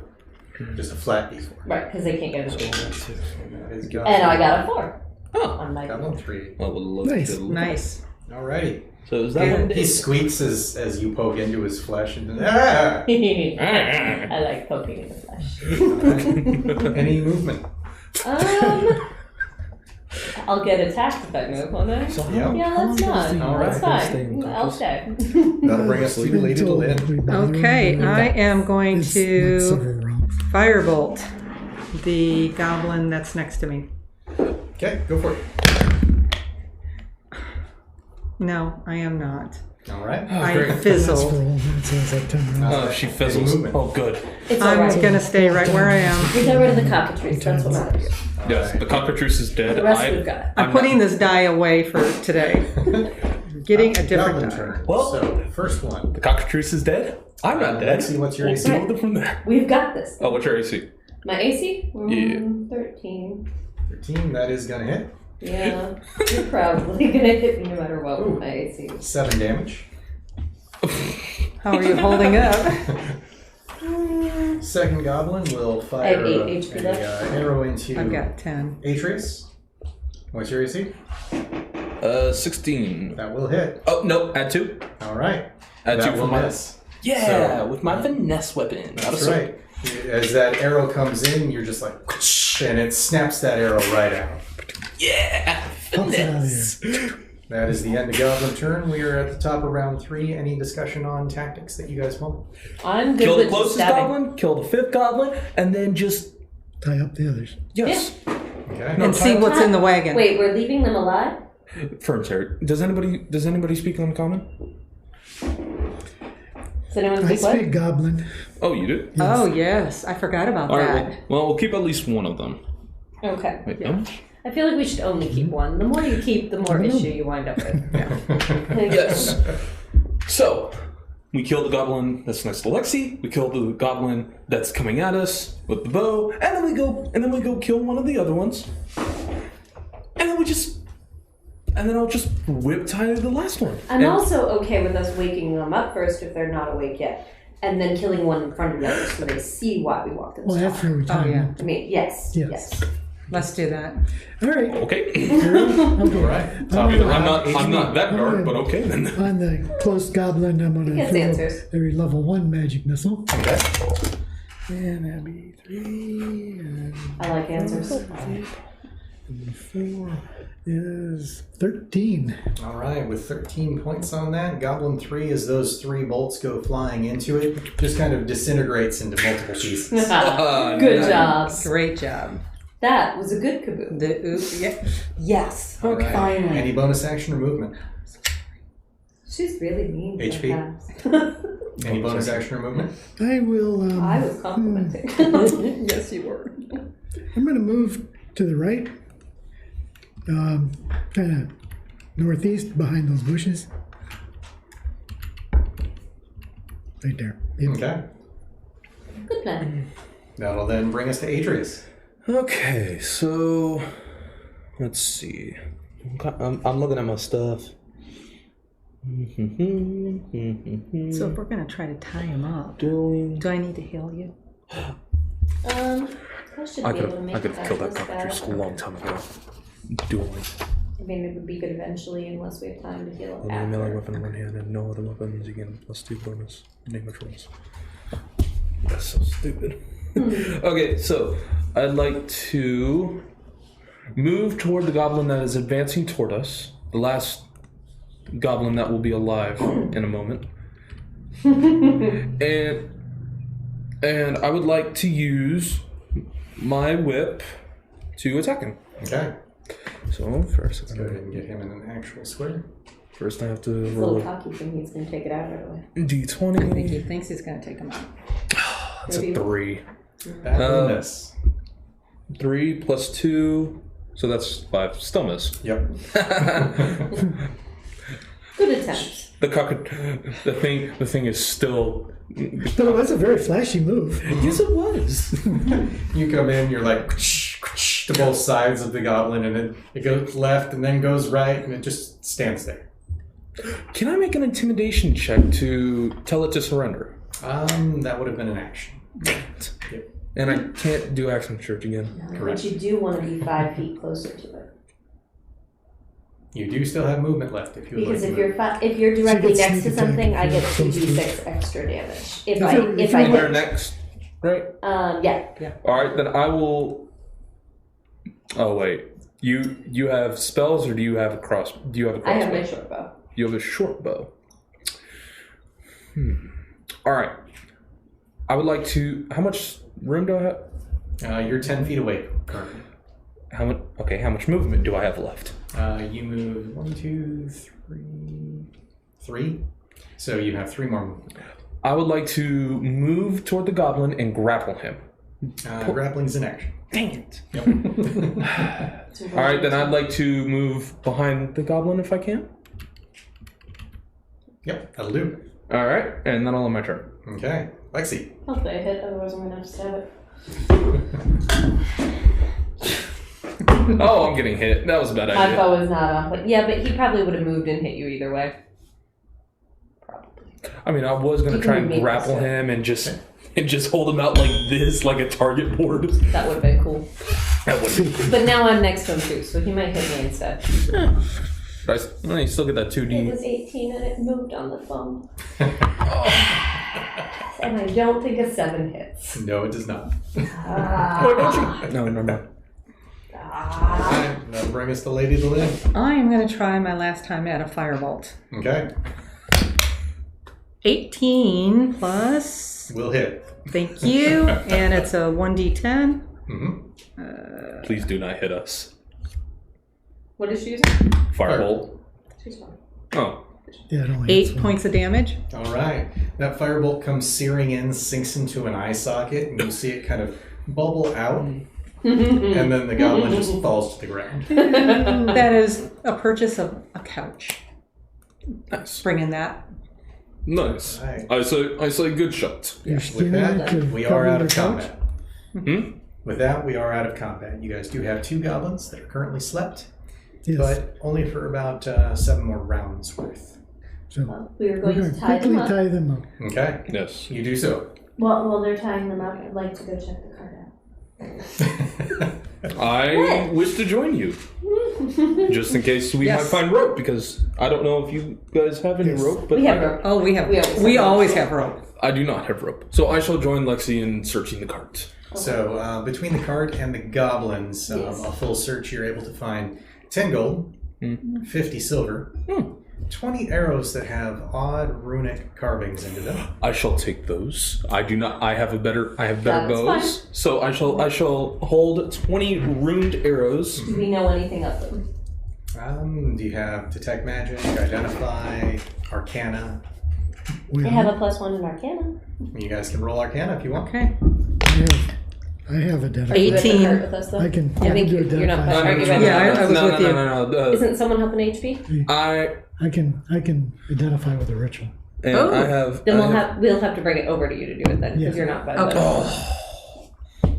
Just a flat d4. Right, because they can't get a D4. That is And I got a 4. Oh. On my Goblin 3. Well, we'll Nice. Nice. Alrighty. So is that He squeaks as you poke into his flesh and ah! I like poking in the flesh. Any movement? I'll get attacked if I move, won't I? Yeah. Yeah, that's not. All right. That's fine. I'll stay. That'll bring us to Lady to Lynn. Okay, I am going It's to several rounds. firebolt the goblin that's next to me. Okay, go for it. No, I am not. All right. I great. That's for fizzle. all minutes, so it's like 10 rounds. Oh, she fizzles. movement. Oh, good. It's I'm alright. gonna stay right where I am. We got rid of the cockatrice. That's what matters. Yes, the cockatrice is dead. The rest we've got. I'm putting this die away for today. Getting a different Goblin die. turn. Well- so first one. The cockatrice is dead. I'm not dead. Let's see what's your That's AC. right. Build it from there. We've got this. Oh, what's your AC? My AC? Yeah. 13. 13. That is gonna hit. Yeah. You're probably going to hit me no matter what with my AC is. 7 damage. How are you holding up? Second goblin will I fire have 8 HP left. arrow into I've got 10. Atreus. What's your AC? 16. That will hit. Oh, no, add 2. All right. Add 2 That for will my... miss. Yeah, with my finesse weapon. That's right. As that arrow comes in, you're just like, and it snaps that arrow right out. Yeah, Pops it out of finesse. That is the end of Goblin turn. We are at the top of round 3. Any discussion on tactics that you guys want? I'm good Kill the with closest stabbing. goblin, kill the 5th goblin, and then just... Tie up the others. Yes. Okay. And see what's in the wagon. Wait, we're leaving them alive? Firm, sir. Does anybody speak uncommon? Does anyone I speak what? speak goblin. Oh, you do? Oh, yes. I forgot about All that. right, well, we'll keep at least one of them. Okay. Wait, Yeah. no? I feel like we should only keep one. The more you keep, the more issue you wind up with. Yes. So, we kill the goblin that's next to Lexi. We kill the goblin that's coming at us with the bow, and then we go kill one of the other ones. And then I'll just whip tie the last one. I'm And- also okay with us waking them up first if they're not awake yet, and then killing one in front of the other so they see why we walked in the Well, store. after we tie Oh, yeah. them I mean, yes. Yes. Let's do that. up. All right. Okay. All right. Top of the I'm round, not that dark, but okay then. On the close goblin, I'm going Yes, to answers. throw a level 1 magic missile. Okay. And that'd be 3. And I like answers. 4 is 13. All right. With 13 points on that, Goblin 3, as those 3 bolts go flying into it, just kind of disintegrates into multiple pieces. Good job. Great job. That was a good caboose. Yeah. Yes. All right. Finally. Any bonus action or movement? She's really mean. HP? sometimes. Any bonus action or movement? I will. I was complimenting. Yes, you were. I'm going to move to the right, kind of northeast behind those bushes. Right there. Yep. Okay. Good plan. That'll then bring us to Adrius. Okay, so let's see. I'm looking at my stuff. So if we're gonna try to tie him up, Doing. do I need to heal you? I should be able to make I could have killed that this cockatrice a bad. long time ago. Dueling. I mean, it would be good eventually, unless we have time to heal it Only a melee after. weapon in one hand and no other weapons. You get +2 bonus. Damage rolls. That's so stupid. Okay, so I'd like to move toward the goblin that is advancing toward us. The last goblin that will be alive in a moment. And I would like to use my whip to attack him. Okay. So first, Let's go ahead and get him in an actual square. first I have to He's a roll little cocky thinking he's going to take it out right away. I think he D20. thinks he's gonna take him out. That's a 3. That will miss. 3 plus 2, so that's 5. Still miss. Yep. Good attempt. The thing is still. No, that's a very flashy move. Yes, it was. You come in, you're like to both sides of the goblin, and it goes left and then goes right, and it just stands there. Can I make an intimidation check to tell it to surrender? That would have been an action. Yep. Yep. And I can't do action search again. Correct. But you do want to be 5 feet closer to it. You do still have movement left if you would Because like if to you're move. if you're directly gets next to sneak attack something, I if get you're close to 2d6 extra damage. If If I you're We're hit. next, right? Yeah. Alright, then I will. Oh, wait. You have spells, or do you have a crossbow? I have my short bow. You have a short bow. Alright. I would like to. How much room do I have? You're 10 feet away currently. How much? Okay, how much movement do I have left? You move 1, 2, 3. So you have 3 more movement. I would like to move toward the goblin and grapple him. Grappling's in action. Dang it. Yep. Alright, then I'd like to move behind the goblin if I can. Yep, that'll do. Alright, and then I'll end my turn. Okay. Lexi. Hopefully I hit, otherwise I'm going to have to stab it. Oh, I'm getting hit. That was a bad My idea. bow is not on. But yeah, but he probably would have moved and hit you either way. Probably. I mean, I was going You to try can and make grapple this him and just hold him out like this, like a target board. That would have been cool. That would be cool. But now I'm next to him too, so he might hit me instead. Nice. Well, you still get that It 2D. was 18 and it moved on the phone. And I don't think a 7 hits. No, it does not. Why don't you? No, never mind. Alright, that'll bring us to Lady the Lynn. I am gonna try my last time at a firebolt. Okay. 18 plus. We'll hit. Thank you, and it's a 1d10. Mm-hmm. Please do not hit us. What is she using? Firebolt. She's fine. Oh. Yeah, it only 8 hits one. points of damage. All right. That firebolt comes searing in, sinks into an eye socket, and you see it kind of bubble out. And then the goblin just falls to the ground. That is a purchase of a couch. Nice. Bring in that. Nice. Right. I say good shot. You're With skinning that, to we cover are out your of couch? combat. With that, we are out of combat. You guys do have 2 goblins that are currently slept, Yes. but only for about 7 more rounds worth. So Well, we were we're going going to to tie quickly them up. tie them up. Okay? Yes. You do so. While they're tying them up, I'd like to go check the card out. I wish to join you. Just in case we Yes. might find rope, because I don't know if you guys have any Yes. rope, but We have I, rope. Oh, we have. We We always always have have rope. I do not have rope. So I shall join Lexi in searching the cart. So between the cart and the goblins, Yes. a full search, you're able to find 10 gold, 50 silver, 20 arrows that have odd runic carvings into them. I shall take those. I do not. I have better That's bows. fine. So I shall hold 20 runed arrows. Do we know anything of them? Do you have detect magic, identify, arcana? I have a +1 in Arcana. You guys can roll Arcana if you want. Okay. I have identified. 18. With us, though? I can. I think do you're not identify. are you ready? Yeah, I was with you. No. Isn't someone helping HP? I can identify with a ritual. And Oh. I have. Then we'll have to bring it over to you to do it then, because Yeah. you're not by Okay. the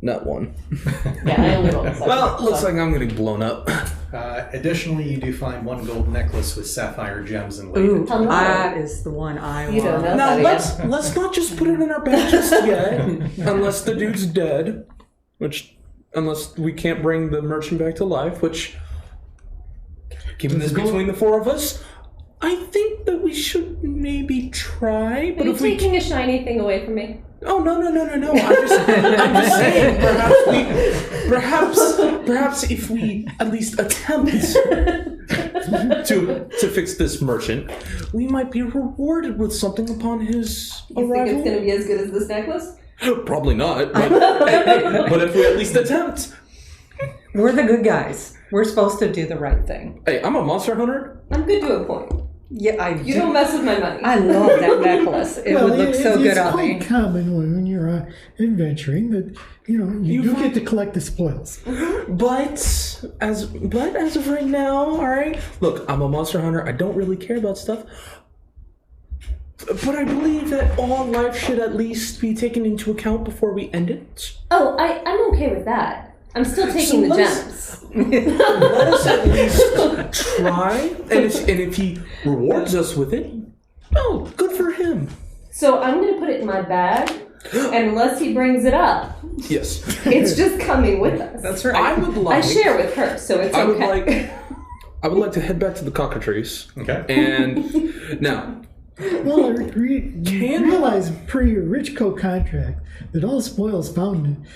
Not one. Yeah, I only rolled a 7. Well, it looks like I'm getting blown up. Additionally, you do find one gold necklace with sapphire gems and Ooh, Hello. that is the one I You don't want. know. Now that let's not just put it in our bag just yet, unless the dude's dead, unless we can't bring the merchant back to life. Which, given this between the four of us, I think that we should maybe try. But Are you if we taking a shiny thing away from me? Oh no! I'm just saying. Perhaps if we at least attempt to fix this merchant, we might be rewarded with something upon his You think arrival. it's going to be as good as this necklace? Probably not, but if we at least attempt. We're the good guys. We're supposed to do the right thing. Hey, I'm a monster hunter. I'm good to a point. Yeah, You don't mess with my money. I love that necklace. It would look so good on me. It's quite common when you're adventuring that you do get to collect the spoils. But as of right now, all right. Look, I'm a monster hunter. I don't really care about stuff. But I believe that all life should at least be taken into account before we end it. Oh, I'm okay with that. I'm still taking the gems. Let us at least try, and if he rewards us with it, oh, good for him. So I'm going to put it in my bag, unless he brings it up. Yes, It's just coming with us. That's I right. would like. I share with her, so it's okay. I would like to head back to the cockatrice. Okay. And now, Well, realize per your Richco contract that all spoils found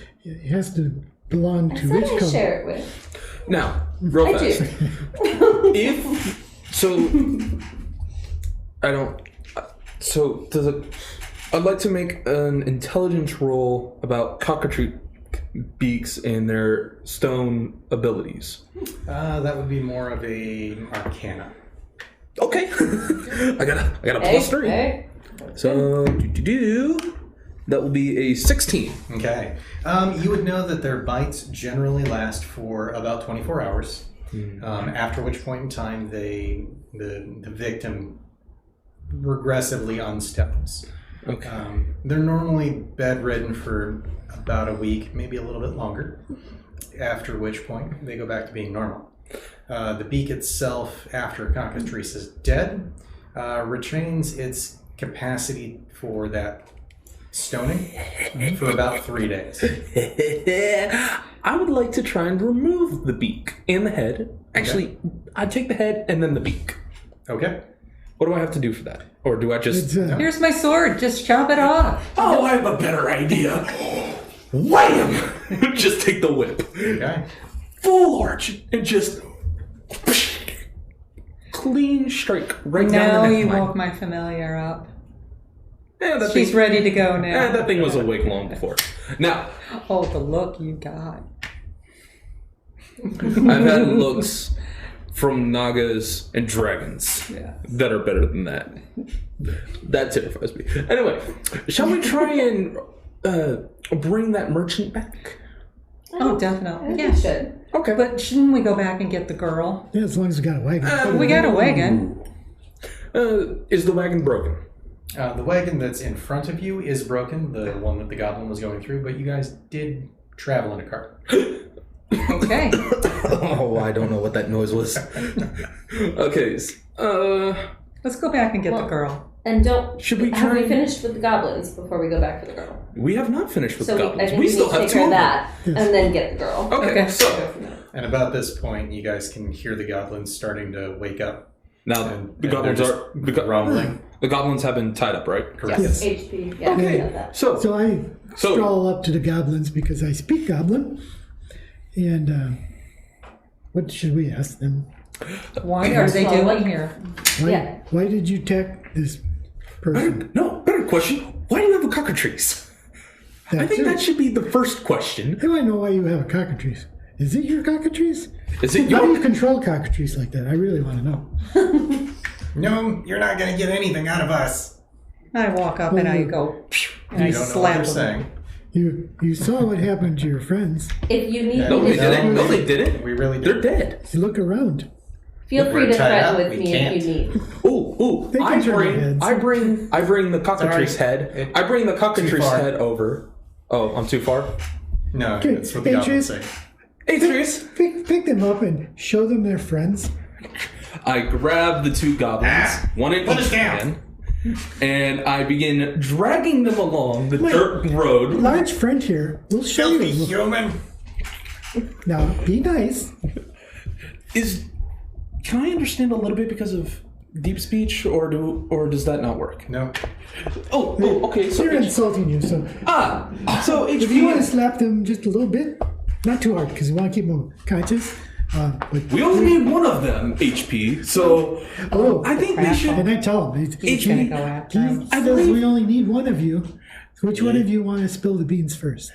has to belong I to said I Richco. share it with. now, real I fast. do. If so, I don't. So does it? I'd like to make an intelligence roll about cockatrice beaks and their stone abilities. That would be more of a Arcana. Okay, I got a +3. Hey. So that will be a 16. Okay. You would know that their bites generally last for about 24 hours, after which point in time the victim regressively unsteps. Okay. They're normally bedridden for about a week, maybe a little bit longer, after which point they go back to being normal. The beak itself, after cockatrice is dead, retains its capacity for that stoning for about 3 days. I would like to try and remove the beak and the head. Actually, I'd take the head and then the beak. Okay. What do I have to do for that? Or do I just... Here's my sword. Just chop it off. Oh, I have a better idea. Wham! Just take the whip. Okay. Full arch and just... clean strike right down Now the you neckline. woke my familiar up. That She's thing, ready to go now. that thing was awake long before. Now, Oh, the look you got. I've had looks from Nagas and dragons Yeah. that are better than that. That terrifies me. Anyway, shall we try and bring that merchant back? Oh, definitely. Yeah, Yeah. should. Okay. But shouldn't we go back and get the girl? Yeah, as long as we got a wagon. We got a wagon. Is the wagon broken? The wagon that's in front of you is broken, the one that the goblin was going through, but you guys did travel in a cart. Okay. Oh, I don't know what that noise was. Okay. Let's go back and get the girl. And don't. Should we Have try- we finished with the goblins before we go back for the girl? We have not finished with So the I goblins. think We we still need to have take two care of of them. that and then get the girl. Okay, Okay. so Go from there. And about this point, you guys can hear the goblins starting to wake up. now And the goblins they're are just grumbling. the goblins have been tied up, right? Correct. Yes. Yes. HP. Yeah, Okay. we got that. So So I stroll up to the goblins because I speak goblin. And what should we ask them? What are they doing here? Yeah. Why did you attack this person? no, better question. Why do you have a cockatrice? I That's think it. that should be the first question. How do I know why you have a cockatrice? Is it your cockatrice? Is it How do you your control cockatrice like that? I really want to know. No, you're not going to get anything out of us. I walk up and I go, and I You don't know what slap they're him. saying. You saw what happened to your friends. If you need No, me they to, didn't. No, they didn't. We really They're did. dead. You look around. feel free We're to tied threaten up, with we me can't. if you need. Ooh! They can turn their heads. I bring the cockatrice Sorry. head. I bring the cockatrice far. head over. Oh, I'm too far. No, Okay, that's what the goblins Atreus. say. Atreus. Pick them up and show them their friends. I grab the two goblins, one in put each us down. hand, and I begin dragging them along the dirt road. Large friend here. We'll show Filthy you. human. Now, be nice. Can I understand a little bit because of deep speech, or does that not work? No. Oh, okay. So They're insulting you, so so if you want to HP. slap them just a little bit, not too hard, because you want to keep them conscious. But We only need one of them, HP. So I think we should. and I tell him, He's gonna go after him. he says we only need one of you. Which one of you want to spill the beans first?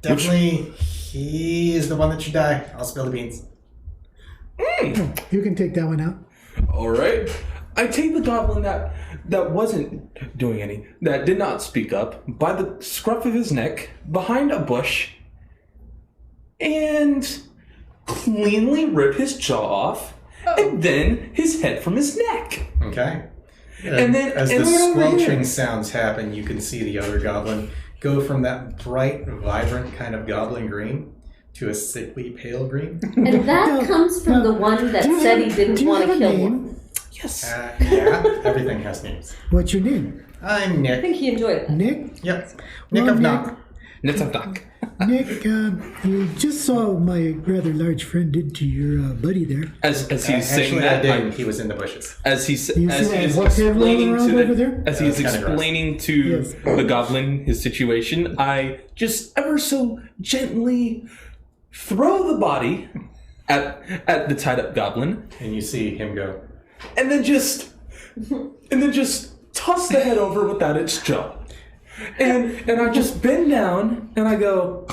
Definitely, he is the one that should die. I'll spill the beans. You can take that one out. All right. I take the goblin that wasn't doing any, that did not speak up, by the scruff of his neck, behind a bush, and cleanly rip his jaw off, and then his head from his neck. Okay. And then as the and then over here. squelching sounds happen, you can see the other goblin go from that bright, vibrant kind of goblin green to a sickly pale green. And that comes from the one that Do you said have- he didn't do you want have to a kill name? one. Yes. Yeah, everything has names. What's your name? I'm I Nick. think he enjoyed it. Nick? Yep. Nick Well, of Nick. Knock. Netzabdak. Nick, you just saw what my rather large friend did to your buddy there. As he's Actually, saying I that, didn't. He was in the bushes. as he's You as see he that is hook head rolling explaining around to over there? as Yeah, he's that's kinda gross. explaining to Yes. the goblin his situation, I just ever so gently throw the body at the tied up goblin, And you see him go, and then just toss the head over without its jaw, and I just bend down and I go.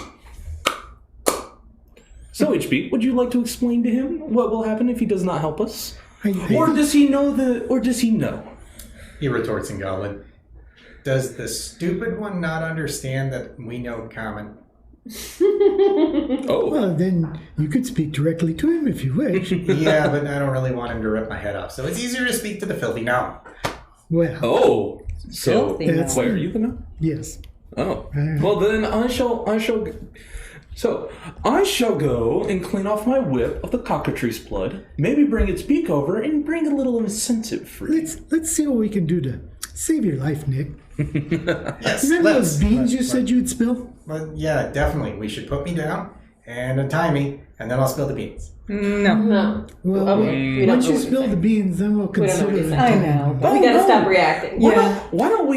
So HB, would you like to explain to him what will happen if he does not help us? Or does he know Or does he know? he retorts in goblin. Does the stupid one not understand that we know common? Oh, Well, then you could speak directly to him if you wish. Yeah, but I don't really want him to rip my head off, so it's easier to speak to the filthy now. Well, oh. So Filthy That's- wait, are you the no? yes. Oh, well then I shall. So I shall go and clean off my whip of the cockatrice blood. Maybe bring its beak over and bring a little incentive for you. Let's see what we can do to save your life, Nick. Yes, Remember those beans you said you'd spill? But yeah, definitely. We should put me down and untie me, and then I'll spill the beans. No. No. Well, We don't once know you what spill you're the beans, then we'll don't know consider what it. he's I know. We gotta stop reacting. Why don't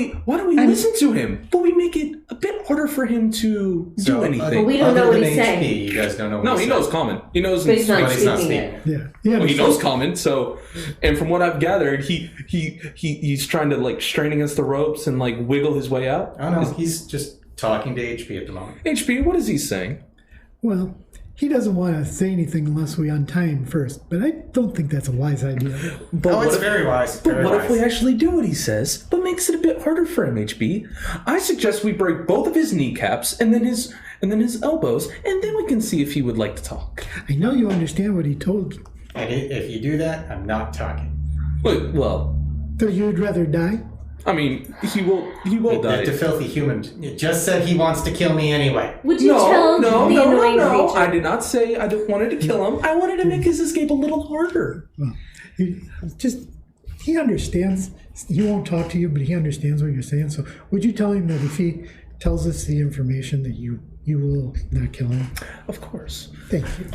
we listen to him? But we make it a bit harder for him to do anything. we don't other know what than he's HP, saying. You guys don't know what No, he's he saying. knows common. He knows. But he's not But he's not speaking speaking. it. Yeah. Well, he knows common. So, and from what I've gathered, he's trying to like strain against the ropes and like wiggle his way out. Oh no, he's just talking to HP at the moment. HP, what is he saying? Well, he doesn't want to say anything unless we untie him first, but I don't think that's a wise idea. But Oh, what it's if- very wise. But Very what wise. if we actually do what he says, but makes it a bit harder for him, HB? I suggest we break both of his kneecaps and then his elbows, and then we can see if he would like to talk. I know you understand what he told you. And if you do that, I'm not talking. Wait, well, So you'd rather die? I mean, he will die. The filthy human just said he wants to kill me anyway. Would you tell the annoying creature? I did not say I wanted to kill him. I wanted to make his escape a little harder. Well, he understands. He won't talk to you, but he understands what you're saying. So would you tell him that if he tells us the information that you will not kill him? Of course. Thank you.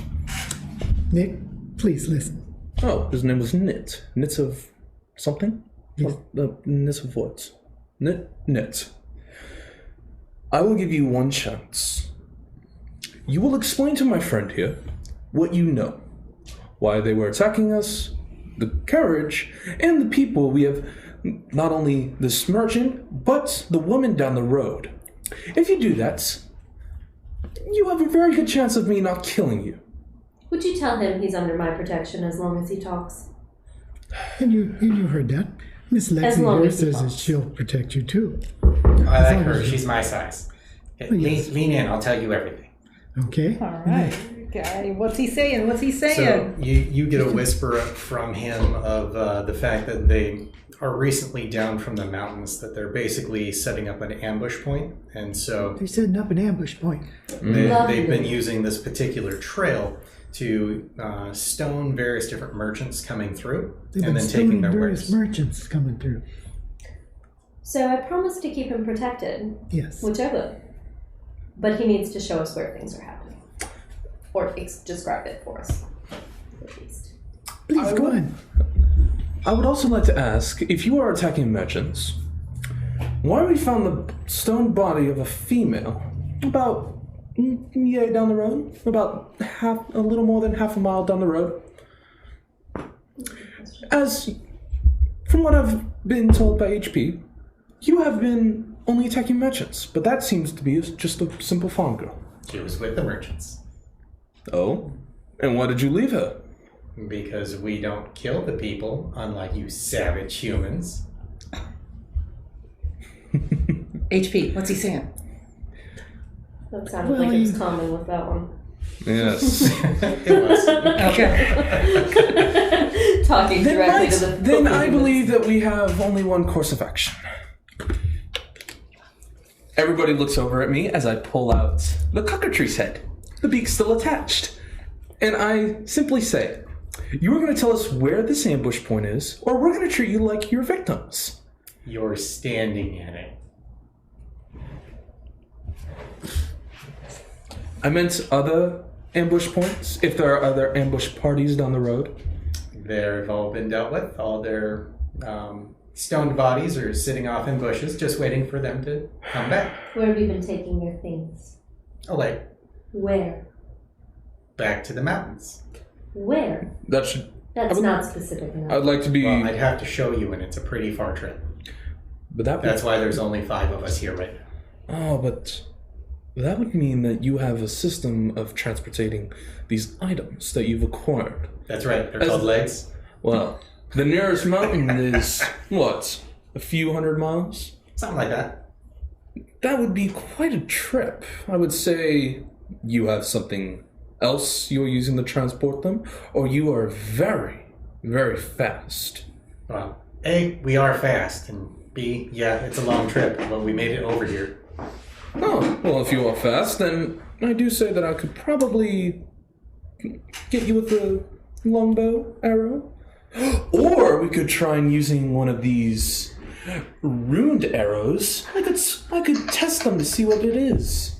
Nick, please listen. Oh, his name was Nit. Nits of something? Yes. Nits of what? Nit. I will give you one chance. You will explain to my friend here what you know. Why they were attacking us, the carriage, and the people we have, not only this merchant, but the woman down the road. If you do that, you have a very good chance of me not killing you. Would you tell him he's under my protection as long as he talks? And you heard that. Miss As long Lexi as here he says that helps. she'll protect you too. I like long her. as you- She's my size. Okay, Oh, yes. lean in. I'll tell you everything. Okay? All right. Guy, what's he saying? What's he saying? So you get a whisper from him of the fact that they are recently down from the mountains, that they're basically setting up an ambush point, and so They're setting up an ambush point. they've been using this particular trail to stone various different merchants coming through, They've and been then taking stoning their various wares. merchants coming through. So I promised to keep him protected, Yes. which I will. But he needs to show us where things are happening. Or describe it for us, at least. Please go on. I would also like to ask, if you are attacking merchants, why we found the stone body of a female about down the road? About a little more than half a mile down the road? As, from what I've been told by HP, you have been only attacking merchants, but that seems to be just a simple farm girl. She was with the merchants Oh? And why did you leave her? because we don't kill the people, unlike you savage humans. HP, what's he saying? That sounded Well, like it was you- common with that one. Yes. It was. Okay. Talking directly to the Then I believe that we have only one course of action. Everybody looks over at me as I pull out the cockatrice's head. The beak's still attached. And I simply say, you are going to tell us where this ambush point is, or we're going to treat you like your victims. You're standing in it. I meant other ambush points, if there are other ambush parties down the road. They've all been dealt with. All their stoned bodies are sitting off in bushes, just waiting for them to come back. Where have you been taking your things? Away, Where? back to the mountains. Where? That should... That's would- not specific enough. I'd like to be... Well, I'd have to show you, and it's a pretty far trip. but that That's why there's only 5 of us here right now. Oh, but that would mean that you have a system of transporting these items that you've acquired. That's right. They're As- called legs. Well, the nearest mountain is, what, a few hundred miles? Something like that. That would be quite a trip. I would say you have something else you're using to transport them, or you are very, very fast. Well, A, we are fast, and B, yeah, it's a long trip, but we made it over here. Oh, well, if you are fast, then I do say that I could probably get you with a longbow arrow. Or we could try and using one of these runed arrows. I could test them to see what it is.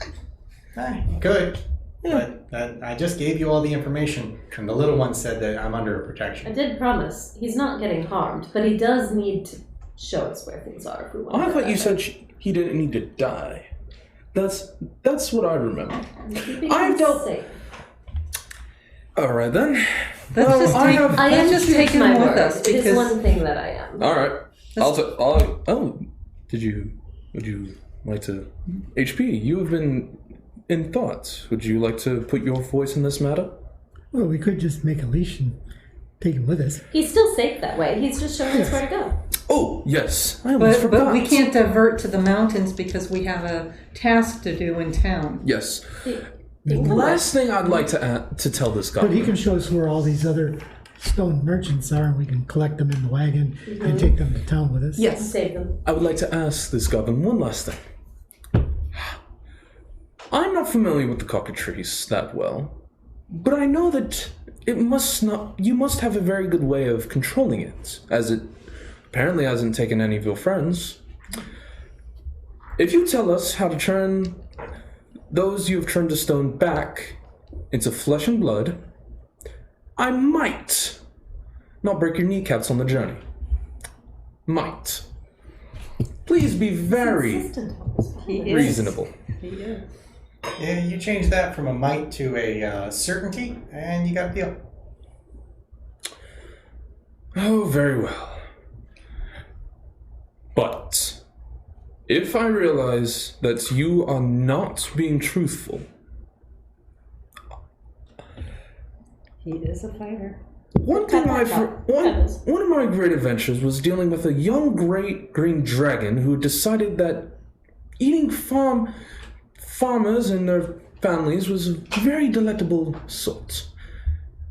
Good. Yeah. But I just gave you all the information, and the little one said that I'm under I protection. did promise. He's not getting harmed, but he does need to show us where things are if we want I to thought you said he didn't need to die. That's what I remember. I've dealt- safe. All right then. Let's Well, just I take, have- I am let's just true take to him my with word. us It is because one thing that I am. All right. Would you like to? HP, you have been in thought. Would you like to put your voice in this matter? Well, we could just make a leash and take him with us. He's still safe that way. He's just showing us where to go. Oh yes, I almost but forgot. we can't divert to the mountains because we have a task to do in town. Yes. They can Last thing I'd like to tell this guy. But he can show us where all these other stone merchants are, and we can collect them in the wagon and take them to town with us. Yes. save them. I would like to ask this goblin one last thing. I'm not familiar with the cockatrice that well, but I know that you must have a very good way of controlling it, as it apparently hasn't taken any of your friends. If you tell us how to turn those you have turned to stone back into flesh and blood, I might not break your kneecaps on the journey. Might. Please be very He is. reasonable. He is. Yeah, you change that from a might to a certainty, and you got a deal. Oh, very well. But if I realize that you are not being truthful, He is a fighter. One of my great adventures was dealing with a young great green dragon who decided that eating farmers and their families was a very delectable sort.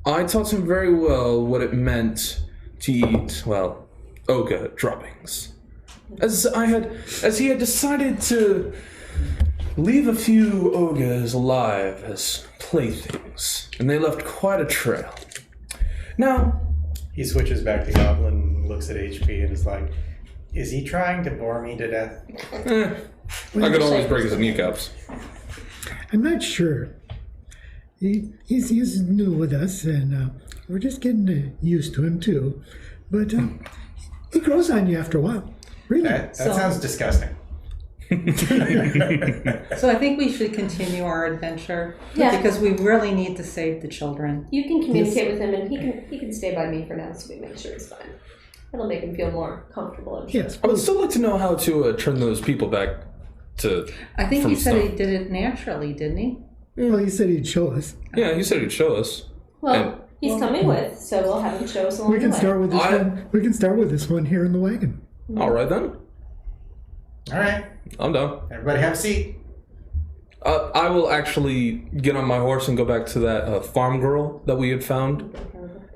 I taught him very well what it meant to eat, well, ogre droppings. As he had decided to leave a few ogres alive as playthings, and they left quite a trail. Now, he switches back to Goblin, looks at HP, and is like, is he trying to bore me to death? I could always break his kneecaps. I'm not sure. He's new with us, and we're just getting used to him, too. But he grows on you after a while. Really. That sounds disgusting. So I think we should continue our adventure. Yeah. Because we really need to save the children. You can communicate with him, and he can stay by me for now, so we make sure he's fine. It'll make him feel more comfortable. I'm sure. Yes. I would still like to know how to turn those people back to. I think he said stone. he did it naturally, didn't he? Well, he said he'd show us. Yeah, he said he'd show us. Well, he's coming with, so we'll have him show us along We can the way. start with this one. We can start with this one here in the wagon. All right then, All right, I'm done. everybody have a seat. I will actually get on my horse and go back to that farm girl that we had found,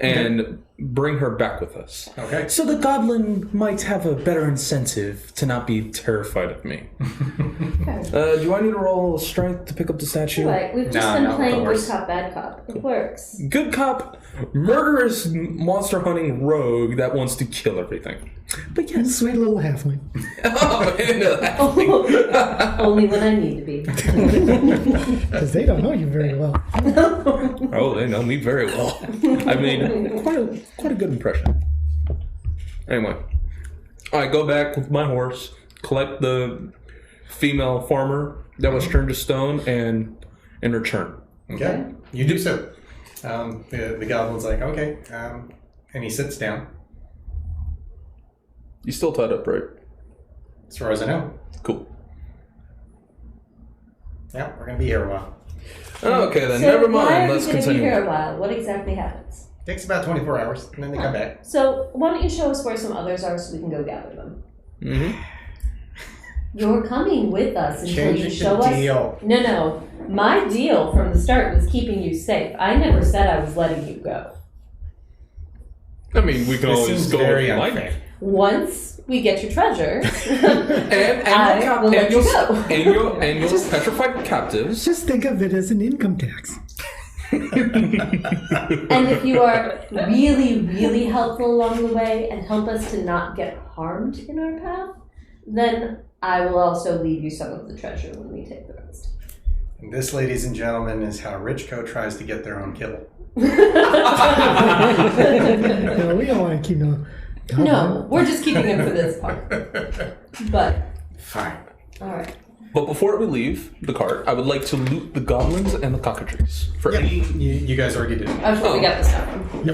and bring her back with us. Okay. So the goblin might have a better incentive to not be terrified of me. Do I need to roll strength to pick up the statue? Right, we've just No, been of playing course. good cop, bad cop. It works. Good cop, murderous monster hunting rogue that wants to kill everything. But And yes. sweet little halfling. Oh, into that. Only when I need to be. Because they don't know you very well. Oh, they know me very well. I made quite a good impression. Anyway, I go back with my horse, collect the female farmer that was turned to stone, and return. Okay, you do so. The goblin's like, okay, and he sits down. You still tied up, right? As far as I know. Cool. Yeah, we're gonna be here a while. Okay, then So never why mind. are Let's we going to be continue. here a while? What exactly happens? Takes about 24 hours, and then they come back. So why don't you show us where some others are so we can go gather them? Mm-hmm. You're coming with us until you Changing show the us. deal. No. My deal from the start was keeping you safe. I never said I was letting you go. I mean, we can This always seems go very if we unfair. like. Once we get your treasure, And I will let you go. and your petrified captives. Just think of it as an income tax. And if you are really, really helpful along the way and help us to not get harmed in our path, then I will also leave you some of the treasure when we take the rest. And this, ladies and gentlemen, is how Richco tries to get their own kibble. No, we don't want to keep no. No, we're just keeping him for this part. But, Fine. alright. But before we leave the cart, I would like to loot the goblins and the cockatrices for Yep. any. You guys already did it. That's where we got this stuff from.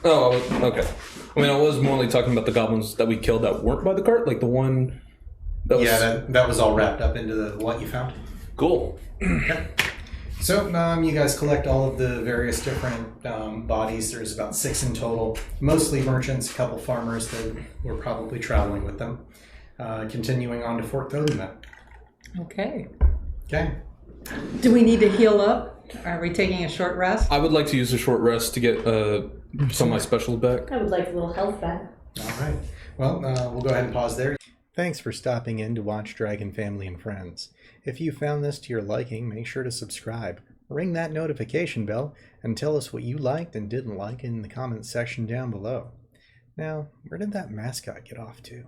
Oh, okay. I mean, I was more talking about the goblins that we killed that weren't by the cart, like the one that was. Yeah, that was all wrapped up into the what you found. Cool. Okay. So you guys collect all of the various different bodies. There's about 6 in total. Mostly merchants, a couple farmers that were probably traveling with them. Continuing on to Fort Thotherman. Okay. Okay. Do we need to heal up? Are we taking a short rest? I would like to use a short rest to get some of my specials back. I would like a little health back. All right. Well, we'll go ahead and pause there. Thanks for stopping in to watch Dragon Family and Friends. If you found this to your liking, make sure to subscribe, ring that notification bell, and tell us what you liked and didn't like in the comments section down below. Now, where did that mascot get off to?